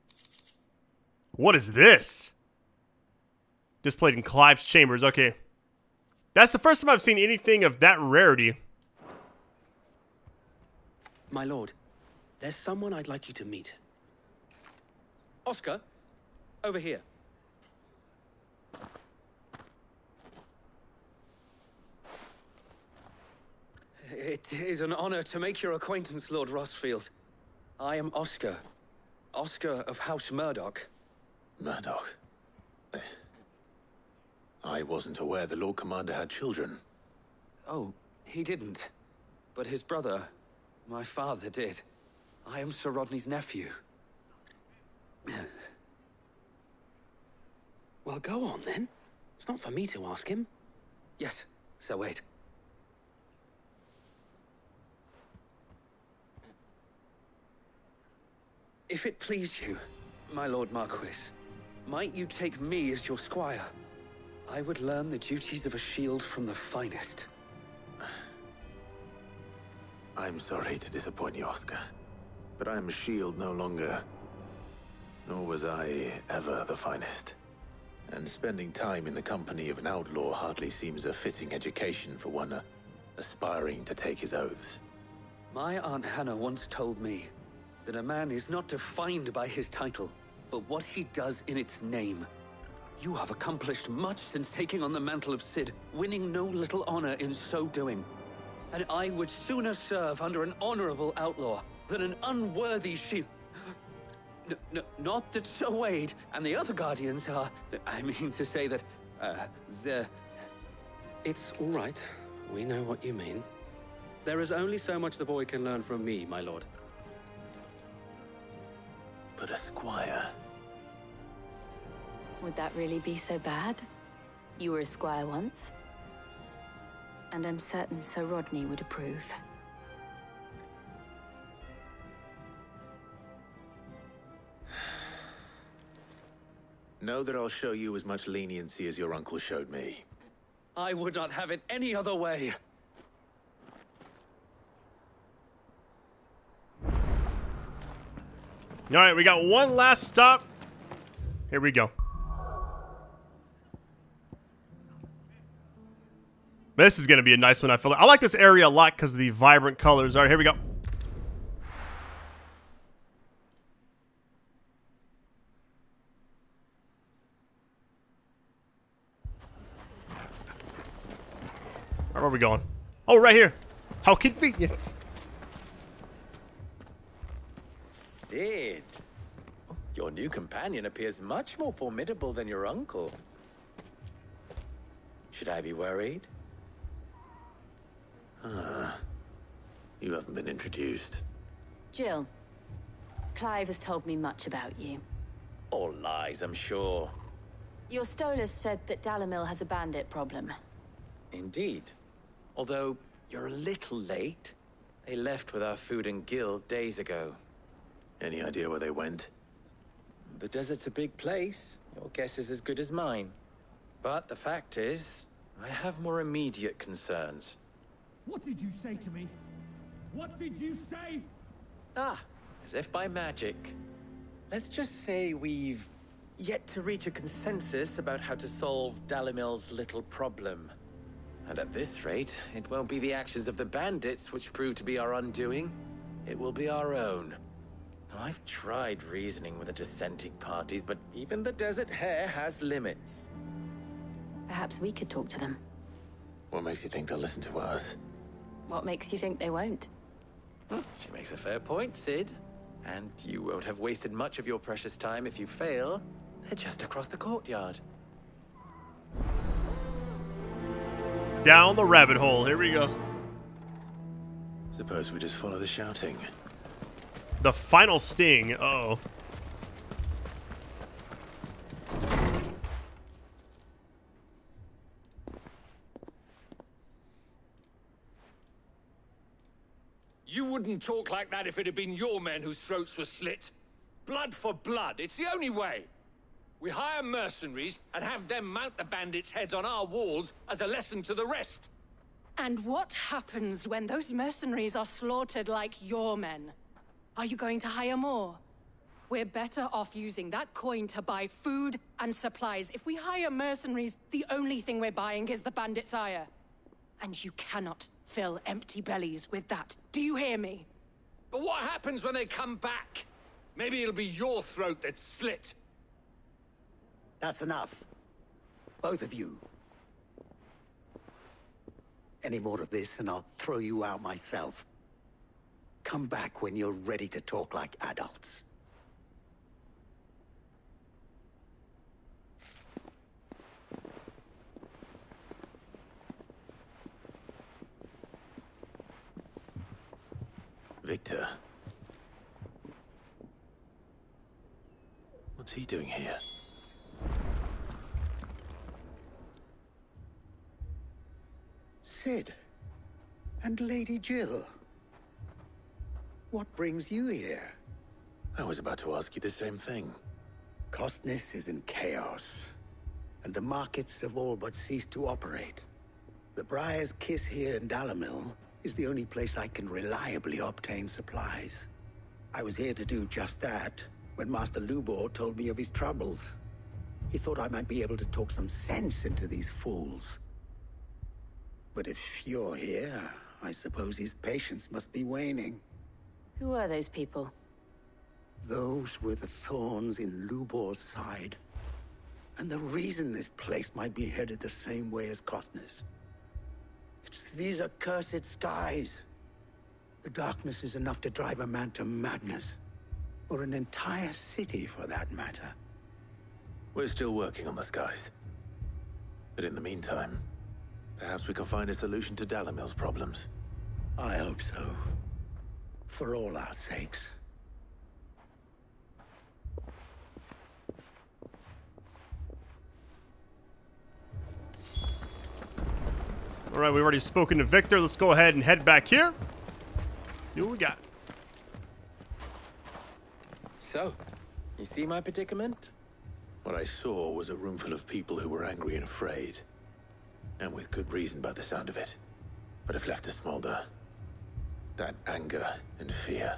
What is this? Displayed in Clive's chambers. Okay. That's the first time I've seen anything of that rarity. My lord, there's someone I'd like you to meet. Oscar, over here. It is an honor to make your acquaintance, Lord Rosfield. I am Oscar. Oscar of House Murdoch. Murdoch? I wasn't aware the Lord Commander had children. Oh, he didn't. But his brother, my father, did. I am Sir Rodney's nephew. Well, go on, then. It's not for me to ask him. Yes, Sir Wade. If it please you, my Lord Marquis, might you take me as your squire? I would learn the duties of a shield from the finest. I'm sorry to disappoint you, Oscar, but I am a shield no longer. Nor was I ever the finest. And spending time in the company of an outlaw hardly seems a fitting education for one aspiring to take his oaths. My Aunt Hannah once told me that a man is not defined by his title, but what he does in its name. You have accomplished much since taking on the mantle of Cid, winning no little honor in so doing. And I would sooner serve under an honorable outlaw than an unworthy shield. Not that Sir Wade and the other Guardians are... I mean to say that, they're... It's all right. We know what you mean. There is only so much the boy can learn from me, my lord. But a squire... Would that really be so bad? You were a squire once. And I'm certain Sir Rodney would approve. Know that I'll show you as much leniency as your uncle showed me. I would not have it any other way. All right, we got one last stop. Here we go. This is going to be a nice one, I feel like. I like this area a lot because of the vibrant colors. All right, here we go. Where are we going? Oh, right here. How convenient. Cid. Your new companion appears much more formidable than your uncle. Should I be worried? You haven't been introduced. Jill, Clive has told me much about you. All lies, I'm sure. Your Stolas said that Dalimil has a bandit problem. Indeed. Although, you're a little late. They left with our food and guild days ago. Any idea where they went? The desert's a big place. Your guess is as good as mine. But the fact is, I have more immediate concerns. What did you say to me? What did you say? Ah, as if by magic. Let's just say we've yet to reach a consensus about how to solve Dalimil's little problem. And at this rate, it won't be the actions of the bandits which prove to be our undoing. It will be our own. Now, I've tried reasoning with the dissenting parties, but even the Desert Hare has limits. Perhaps we could talk to them. What makes you think they'll listen to us? What makes you think they won't? She makes a fair point, Cid. And you won't have wasted much of your precious time if you fail. They're just across the courtyard. Down the rabbit hole. Here we go. Suppose we just follow the shouting. The final sting. Uh-oh. You wouldn't talk like that if it had been your men whose throats were slit. Blood for blood, it's the only way. We hire mercenaries and have them mount the bandits' heads on our walls as a lesson to the rest. And what happens when those mercenaries are slaughtered like your men? Are you going to hire more? We're better off using that coin to buy food and supplies. If we hire mercenaries, the only thing we're buying is the bandit's ire. And you cannot fill empty bellies with that. Do you hear me? But what happens when they come back? Maybe it'll be your throat that's slit. That's enough. Both of you. Any more of this and I'll throw you out myself. Come back when you're ready to talk like adults. Victor. What's he doing here? Cid. And Lady Jill. What brings you here? I was about to ask you the same thing. Costness is in chaos, and the markets have all but ceased to operate. The Briar's Kiss here in Dalimil is the only place I can reliably obtain supplies. I was here to do just that when Master Lubor told me of his troubles. He thought I might be able to talk some sense into these fools. But if you're here, I suppose his patience must be waning. Who are those people? Those were the thorns in Lubor's side. And the reason this place might be headed the same way as Costner's. It's these accursed skies. The darkness is enough to drive a man to madness. Or an entire city, for that matter. We're still working on the skies. But in the meantime, perhaps we can find a solution to Dalimil's problems. I hope so. For all our sakes. All right, we've already spoken to Victor. Let's go ahead and head back here. See what we got. So, you see my predicament? What I saw was a room full of people who were angry and afraid. And with good reason by the sound of it. But if left to smolder, that anger and fear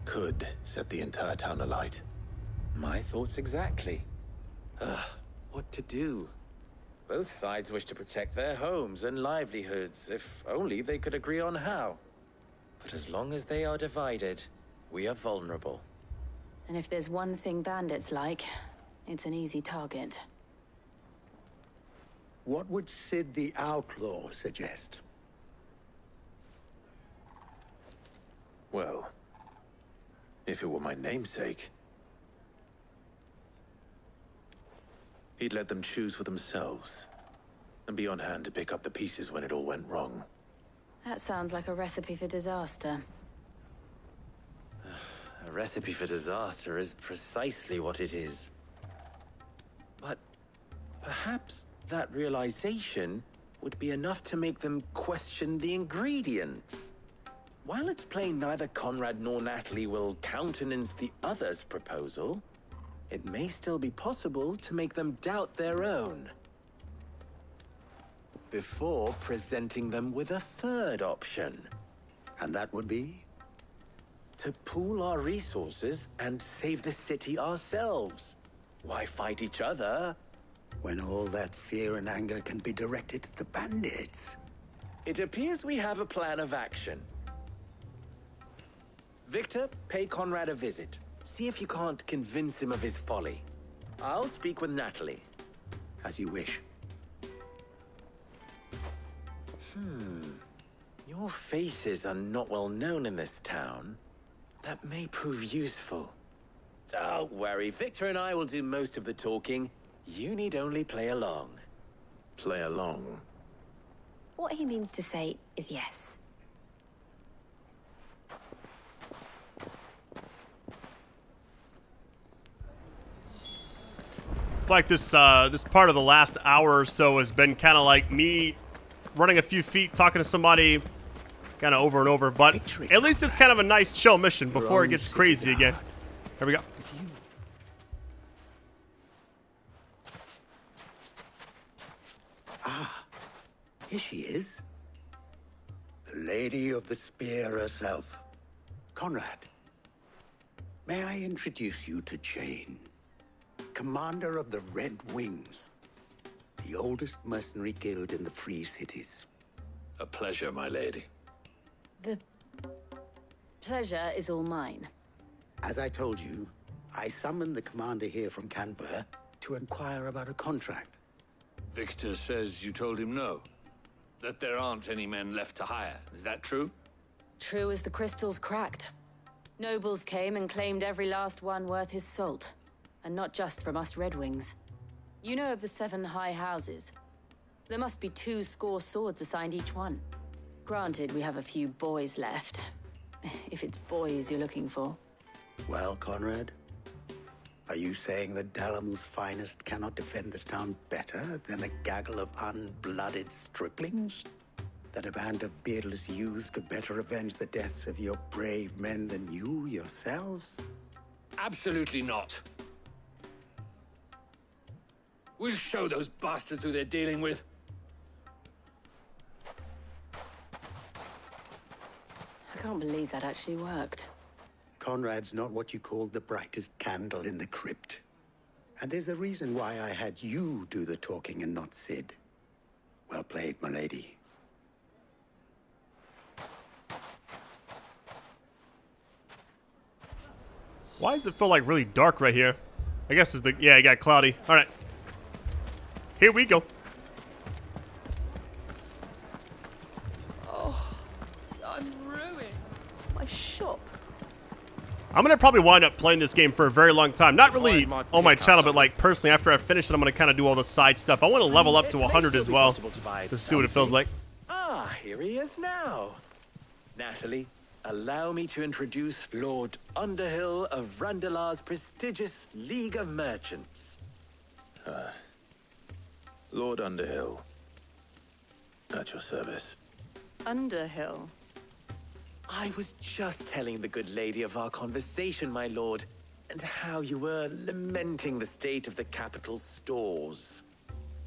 could set the entire town alight. My thoughts exactly. What to do? Both sides wish to protect their homes and livelihoods, if only they could agree on how. But as long as they are divided, we are vulnerable. And if there's one thing bandits like, it's an easy target. What would Sid the Outlaw suggest? Well, if it were my namesake, he'd let them choose for themselves, and be on hand to pick up the pieces when it all went wrong. That sounds like a recipe for disaster. A recipe for disaster is precisely what it is. But perhaps that realization would be enough to make them question the ingredients. While it's plain neither Conrad nor Natalie will countenance the other's proposal, it may still be possible to make them doubt their own. Before presenting them with a third option. And that would be? To pool our resources and save the city ourselves. Why fight each other? When all that fear and anger can be directed at the bandits. It appears we have a plan of action. Victor, pay Conrad a visit. See if you can't convince him of his folly. I'll speak with Natalie. As you wish. Your faces are not well known in this town. That may prove useful. Don't worry, Victor and I will do most of the talking. You need only play along. Play along? What he means to say is yes. Like this part of the last hour or so has been kind of like me running a few feet, talking to somebody kind of over and over, but at least it's kind of a nice chill mission before it gets crazy again. Here we go. Ah, here she is. The Lady of the Spear herself. Conrad, may I introduce you to Jane, commander of the Red Wings, the oldest mercenary guild in the Free Cities. A pleasure, my lady. The pleasure is all mine. As I told you, I summoned the commander here from Canberra to inquire about a contract. Victor says you told him no. That there aren't any men left to hire. Is that true? True as the crystals cracked. Nobles came and claimed every last one worth his salt. And not just from us Red Wings. You know of the 7 high houses. There must be 2 swords assigned each one. Granted, we have a few boys left. If it's boys you're looking for. Well, Conrad, are you saying that Dalimil's finest cannot defend this town better than a gaggle of unblooded striplings? That a band of beardless youths could better avenge the deaths of your brave men than you yourselves? Absolutely not. We'll show those bastards who they're dealing with. I can't believe that actually worked. Conrad's not what you called the brightest candle in the crypt. And there's a reason why I had you do the talking and not Sid. Well played, my lady. Why does it feel like really dark right here? I guess it's the... Yeah, it got cloudy. All right. Here we go. Oh, I'm ruined. My shop. I'm going to probably wind up playing this game for a very long time. Not really on my channel, but like personally, after I finish it, I'm going to kind of do all the side stuff. I want to level up to 100 as well. To see what it feels like. Ah, here he is now. Natalie, allow me to introduce Lord Underhill of Randalar's prestigious League of Merchants. Lord Underhill. At your service. Underhill? I was just telling the good lady of our conversation, my lord, and how you were lamenting the state of the capital's stores.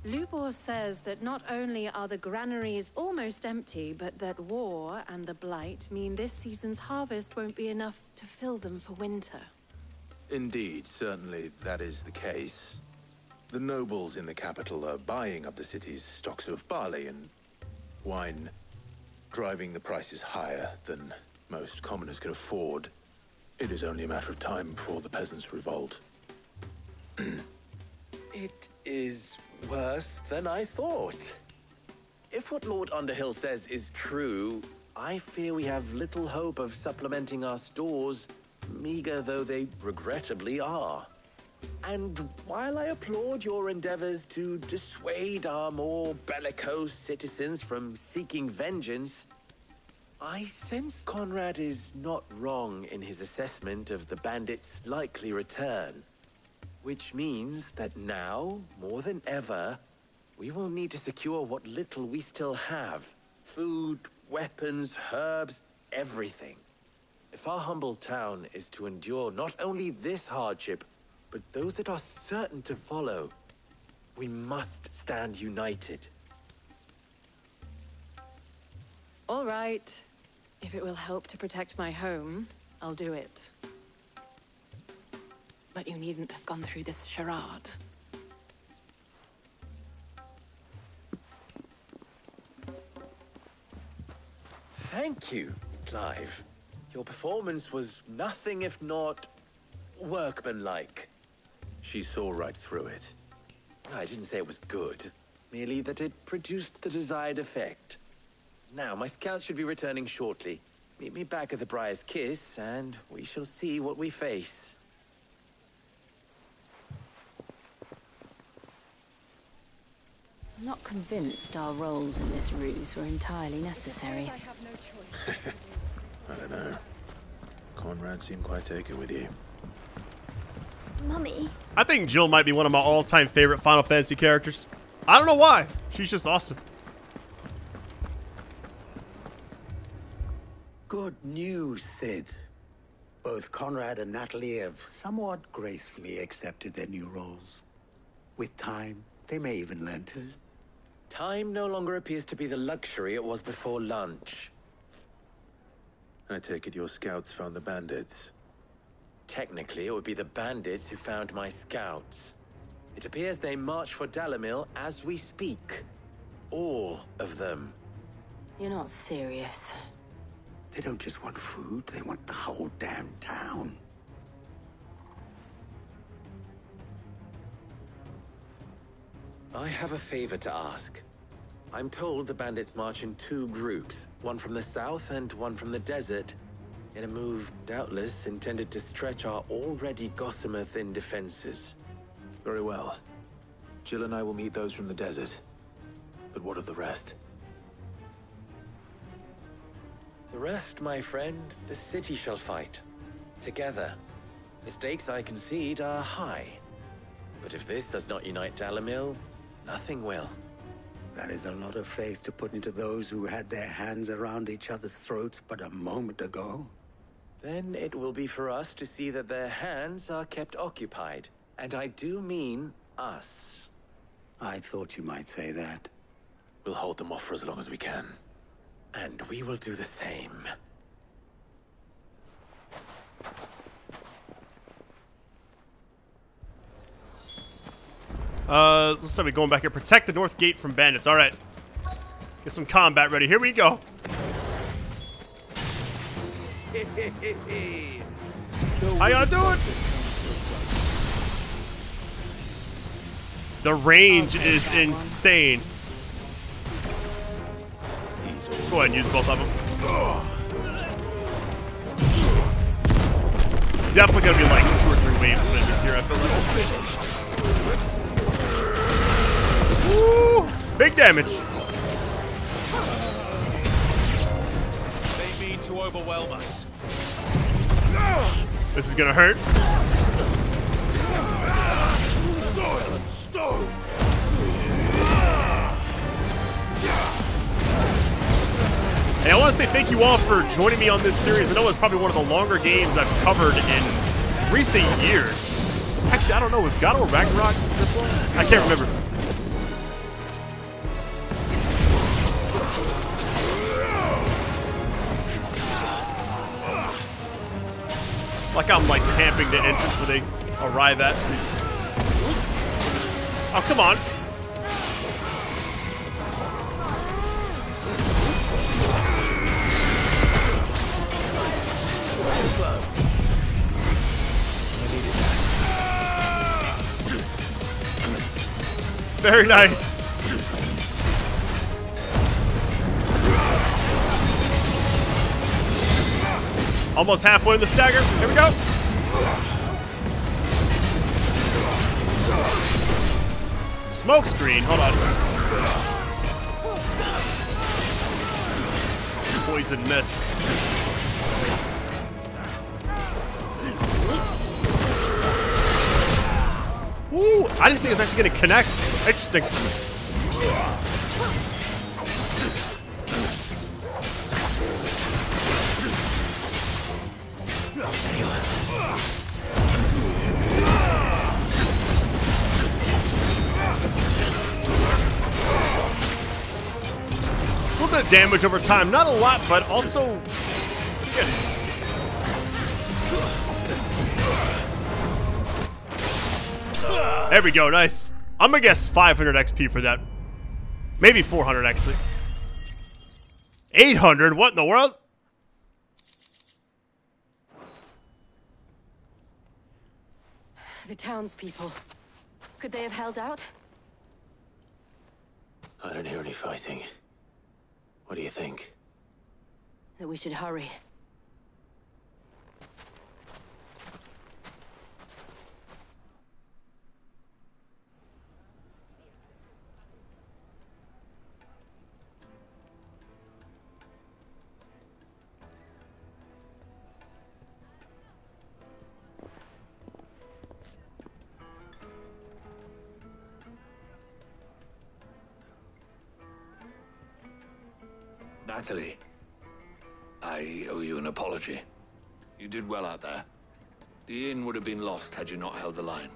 Lubor says that not only are the granaries almost empty, but that war and the Blight mean this season's harvest won't be enough to fill them for winter. Indeed, certainly that is the case. The nobles in the capital are buying up the city's stocks of barley and wine, driving the prices higher than most commoners can afford. It is only a matter of time before the peasants revolt. It is worse than I thought. If what Lord Underhill says is true, I fear we have little hope of supplementing our stores, meager though they regrettably are. And while I applaud your endeavors to dissuade our more bellicose citizens from seeking vengeance, I sense Conrad is not wrong in his assessment of the bandits' likely return. Which means that now, more than ever, we will need to secure what little we still have. Food, weapons, herbs, everything. If our humble town is to endure not only this hardship, but those that are certain to follow, we must stand united. All right. If it will help to protect my home, I'll do it. But you needn't have gone through this charade. Thank you, Clive. Your performance was nothing if not workmanlike. She saw right through it. I didn't say it was good, merely that it produced the desired effect. Now, my scouts should be returning shortly. Meet me back at the Briar's Kiss, and we shall see what we face. I'm not convinced our roles in this ruse were entirely necessary. I don't know. Conrad seemed quite taken with you. Mummy. I think Jill might be one of my all-time favorite Final Fantasy characters. I don't know why. She's just awesome. Good news, Sid. Both Conrad and Natalie have somewhat gracefully accepted their new roles. With time, they may even learn to. Time no longer appears to be the luxury it was before lunch. I take it your scouts found the bandits. Technically, it would be the bandits who found my scouts. It appears they march for Dalimil as we speak. All of them. You're not serious. They don't just want food, they want the whole damn town. I have a favor to ask. I'm told the bandits march in two groups, one from the south and one from the desert, in a move doubtless intended to stretch our already gossamer-thin defenses. Very well. Jill and I will meet those from the desert. But what of the rest? The rest, my friend, the city shall fight. Together. The stakes, I concede, are high. But if this does not unite Dalimil, nothing will. That is a lot of faith to put into those who had their hands around each other's throats but a moment ago. Then it will be for us to see that their hands are kept occupied. And I do mean us. I thought you might say that. We'll hold them off for as long as we can. And we will do the same. Let's say we're going back here. Protect the north gate from bandits. All right. Get some combat ready. Here we go. How y'all doing? The range is insane. Go ahead and use both of them. Definitely gonna be like 2 or 3 waves of enemies here, I feel like. Woo! Big damage. They mean to overwhelm us. This is gonna hurt. Soil and stone. Hey, I want to say thank you all for joining me on this series. I know it's probably one of the longer games I've covered in recent years. Actually, I don't know. Was God of War Ragnarok this long? I can't remember. Like I'm like camping the entrance where they arrive at. Oh, come on. Very nice. Almost halfway in the stagger. Here we go. Smoke screen. Hold on. Poison mist. Woo! I didn't think it was actually going to connect. Interesting. A little bit of damage over time. Not a lot, but also pretty good. There we go, nice. I'm gonna guess 500 XP for that. Maybe 400, actually. 800? What in the world? The townspeople. Could they have held out? I don't hear any fighting. What do you think? That we should hurry. Natalie, I owe you an apology. You did well out there. The inn would have been lost had you not held the line.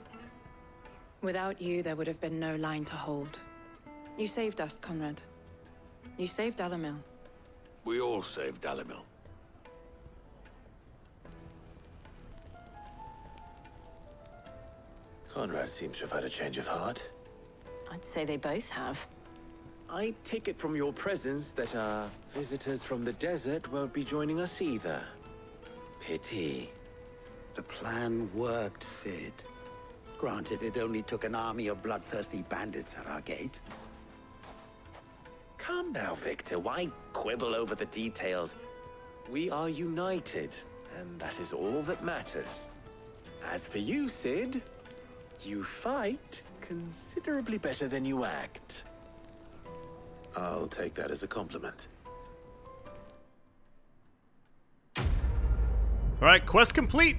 Without you, there would have been no line to hold. You saved us, Conrad. You saved Dalimil. We all saved Dalimil. Conrad seems to have had a change of heart. I'd say they both have. I take it from your presence that our visitors from the desert won't be joining us either. Pity. The plan worked, Sid. Granted, it only took an army of bloodthirsty bandits at our gate. Calm now, Victor. Why quibble over the details? We are united, and that is all that matters. As for you, Sid, you fight considerably better than you act. I'll take that as a compliment. Alright, quest complete.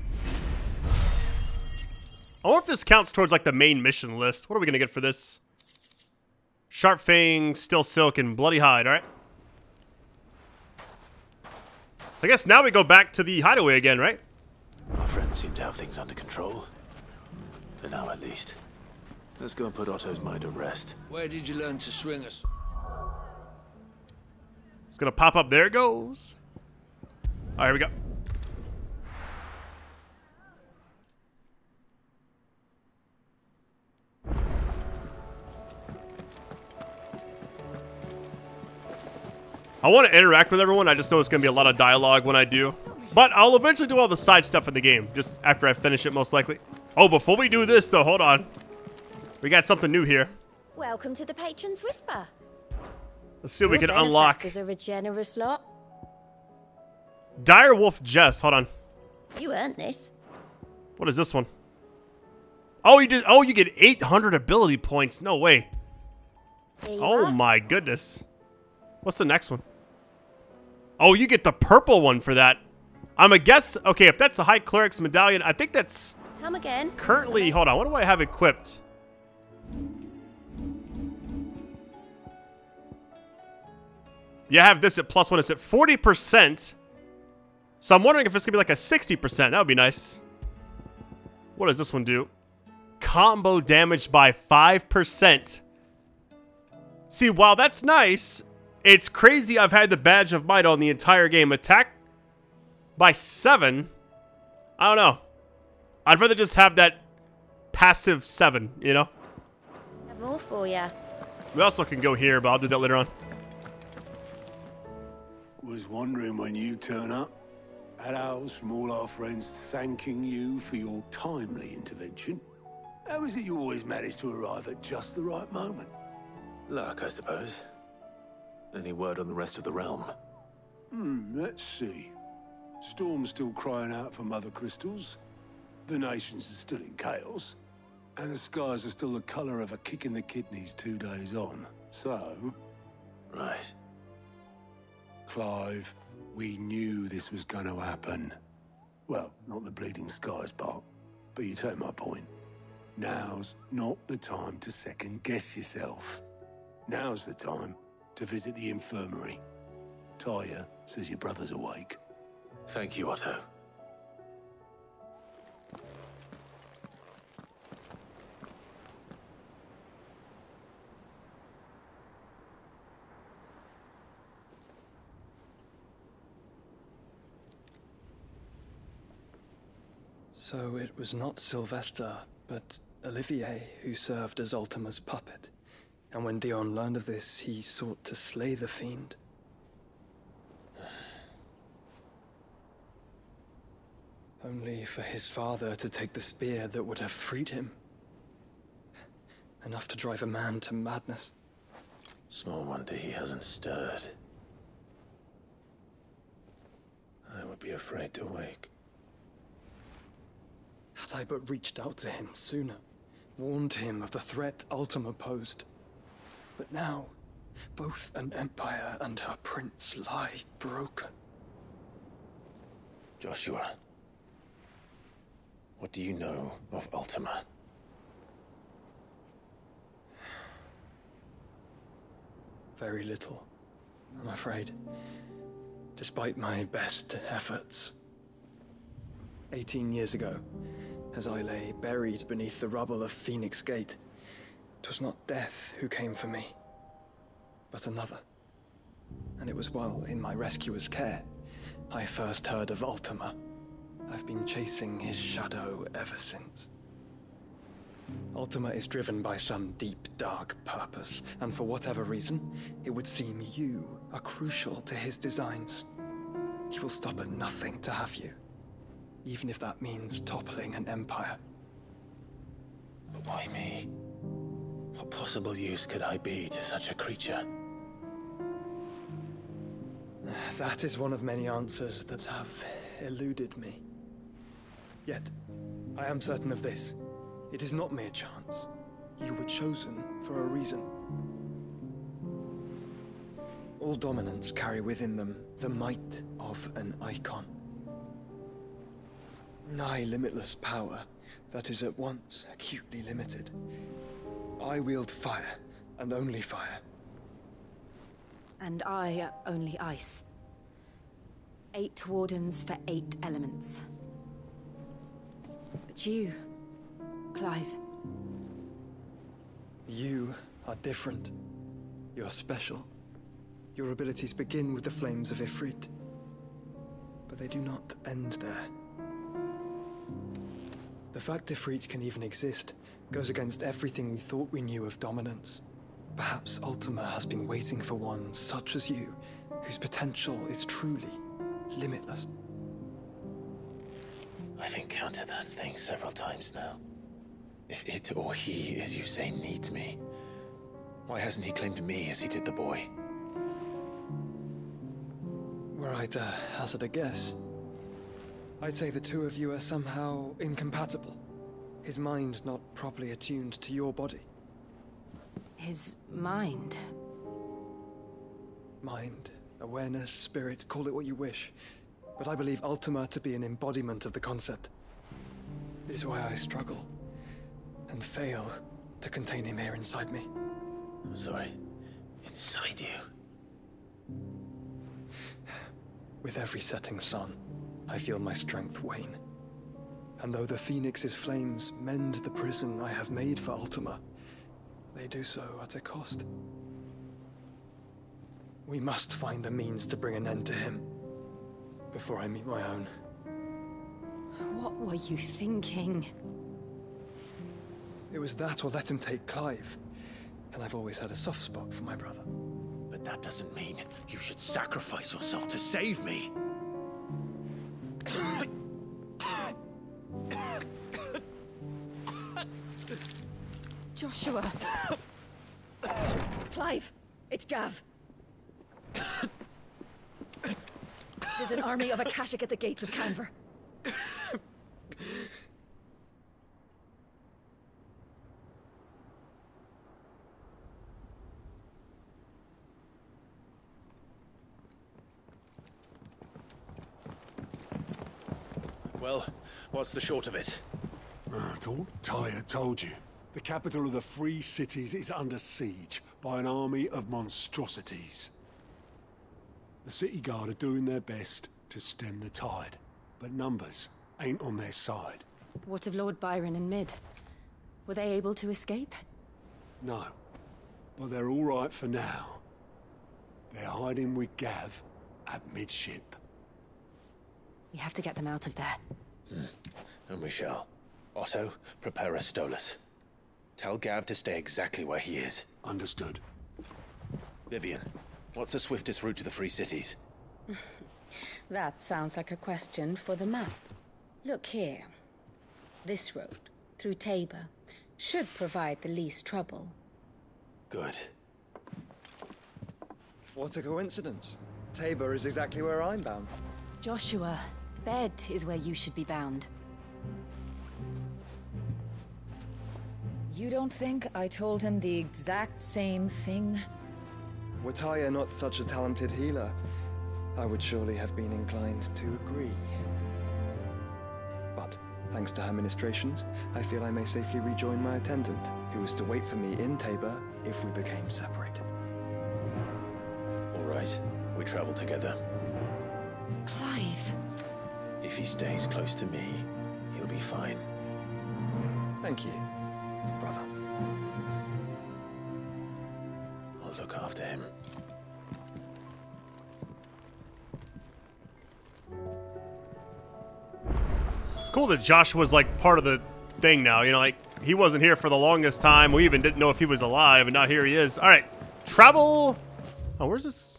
I wonder if this counts towards like the main mission list. What are we gonna get for this? Sharp Fang, Still Silk, and Bloody Hide, alright. I guess now we go back to the hideaway again, right? Our friends seem to have things under control. For now, at least. Let's go and put Otto's mind at rest. Where did you learn to swing us? It's gonna pop up. There it goes. All right, here we go. I want to interact with everyone. I just know it's gonna be a lot of dialogue when I do. But I'll eventually do all the side stuff in the game, just after I finish it, most likely. Oh, before we do this, though, hold on. We got something new here. Welcome to the Patron's Whisper. Let's see what we can unlock. Your benefactors are a generous lot. Direwolf Jess, hold on. You earned this. What is this one? Oh, you did. Oh, you get 800 ability points. No way. Oh my goodness. What's the next one? Oh, you get the purple one for that. I'm a guess. Okay, if that's the High Cleric's medallion, I think that's Come again. Currently, hold on. What do I have equipped? Yeah, I have this at +1. It's at 40%. So I'm wondering if it's going to be like a 60%. That would be nice. What does this one do? Combo damage by 5%. See, while that's nice, it's crazy I've had the Badge of Might on the entire game. Attack by 7. I don't know. I'd rather just have that passive 7, you know? Have more for ya. We also can go here, but I'll do that later on. Was wondering when you turn up. Had owls from all our friends thanking you for your timely intervention. How is it you always manage to arrive at just the right moment? Luck, I suppose. Any word on the rest of the realm? Let's see. Storm's still crying out for mother crystals. The nations are still in chaos. And the skies are still the colour of a kick in the kidneys 2 days on. So... Right. Clive, we knew this was going to happen. Well, not the bleeding skies part, but you take my point. Now's not the time to second-guess yourself. Now's the time to visit the infirmary. Taya says your brother's awake. Thank you, Otto. So it was not Sylvester, but Olivier who served as Ultima's puppet. And when Dion learned of this, he sought to slay the fiend. Only for his father to take the spear that would have freed him. Enough to drive a man to madness. Small wonder he hasn't stirred. I would be afraid to wake. Had I but reached out to him sooner, warned him of the threat Ultima posed. But now, both an empire and her prince lie broken. Joshua, what do you know of Ultima? Very little, I'm afraid. Despite my best efforts. 18 years ago, as I lay buried beneath the rubble of Phoenix Gate, 'twas not death who came for me, but another. And it was while in my rescuer's care, I first heard of Ultima. I've been chasing his shadow ever since. Ultima is driven by some deep, dark purpose, and for whatever reason, it would seem you are crucial to his designs. He will stop at nothing to have you, even if that means toppling an empire. But why me? What possible use could I be to such a creature? That is one of many answers that have eluded me. Yet, I am certain of this. It is not mere chance. You were chosen for a reason. All dominants carry within them the might of an Eikon. Nigh limitless power that is at once acutely limited. I wield fire, and only fire. And I only ice. 8 wardens for 8 elements. But you, Clive. You are different. You're special. Your abilities begin with the flames of Ifrit. But they do not end there. The fact Ifrit can even exist goes against everything we thought we knew of dominance. Perhaps Ultima has been waiting for one such as you, whose potential is truly limitless. I've encountered that thing several times now. If it or he, as you say, needs me, why hasn't he claimed me as he did the boy? Were I to hazard a guess, I'd say the two of you are somehow incompatible. His mind not properly attuned to your body. His mind? Mind, awareness, spirit, call it what you wish. But I believe Ultima to be an embodiment of the concept. This is why I struggle and fail to contain him here inside me. I'm sorry. Inside you? With every setting sun, I feel my strength wane. And though the Phoenix's flames mend the prison I have made for Ultima, they do so at a cost. We must find a means to bring an end to him before I meet my own. What were you thinking? It was that or let him take Clive. And I've always had a soft spot for my brother. But that doesn't mean you should sacrifice yourself to save me. Joshua. Clive, it's Gav. There's an army of Akashic at the gates of Canver. Well, what's the short of it? I thought Tyre told you. The capital of the Free Cities is under siege by an army of monstrosities. The city guard are doing their best to stem the tide, but numbers ain't on their side. What of Lord Byron and Mid? Were they able to escape? No, but they're all right for now. They're hiding with Gav at midship. We have to get them out of there. And we shall. Otto, prepare a Stolas. Tell Gav to stay exactly where he is. Understood. Vivian, what's the swiftest route to the Free Cities? That sounds like a question for the map. Look here. This road, through Tabor, should provide the least trouble. Good. What a coincidence. Tabor is exactly where I'm bound. Joshua, bed is where you should be bound. You don't think I told him the exact same thing? Were Tyre not such a talented healer, I would surely have been inclined to agree. But, thanks to her ministrations, I feel I may safely rejoin my attendant, who was to wait for me in Tabor if we became separated. All right, we travel together. Clive. If he stays close to me, he'll be fine. Thank you, brother. I'll look after him. It's cool that Joshua's like part of the thing now. You know, like he wasn't here for the longest time. We even didn't know if he was alive, and now here he is. All right, travel. Oh, where's this?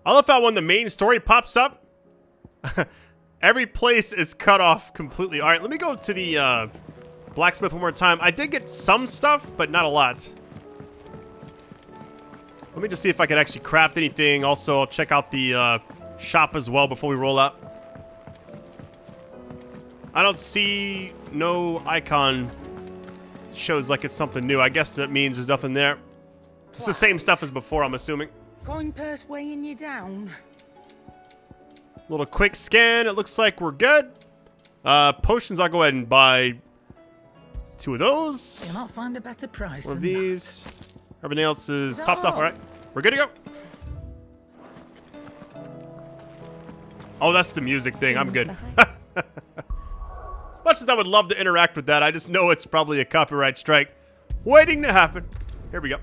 I love how when the main story pops up, every place is cut off completely. All right, let me go to the blacksmith one more time. I did get some stuff, but not a lot. Let me just see if I can actually craft anything. Also, I'll check out the shop as well before we roll out. I don't see no icon. Shows like it's something new. I guess that means there's nothing there. It's the same stuff as before, I'm assuming. Coin purse weighing you down. Little quick scan. It looks like we're good. Potions, I'll go ahead and buy 2 of those. You'll not find a better price One of than these. Everything else is topped off. All right, we're good to go. Oh, that's the music thing. I'm good. As much as I would love to interact with that, I just know it's probably a copyright strike waiting to happen. Here we go.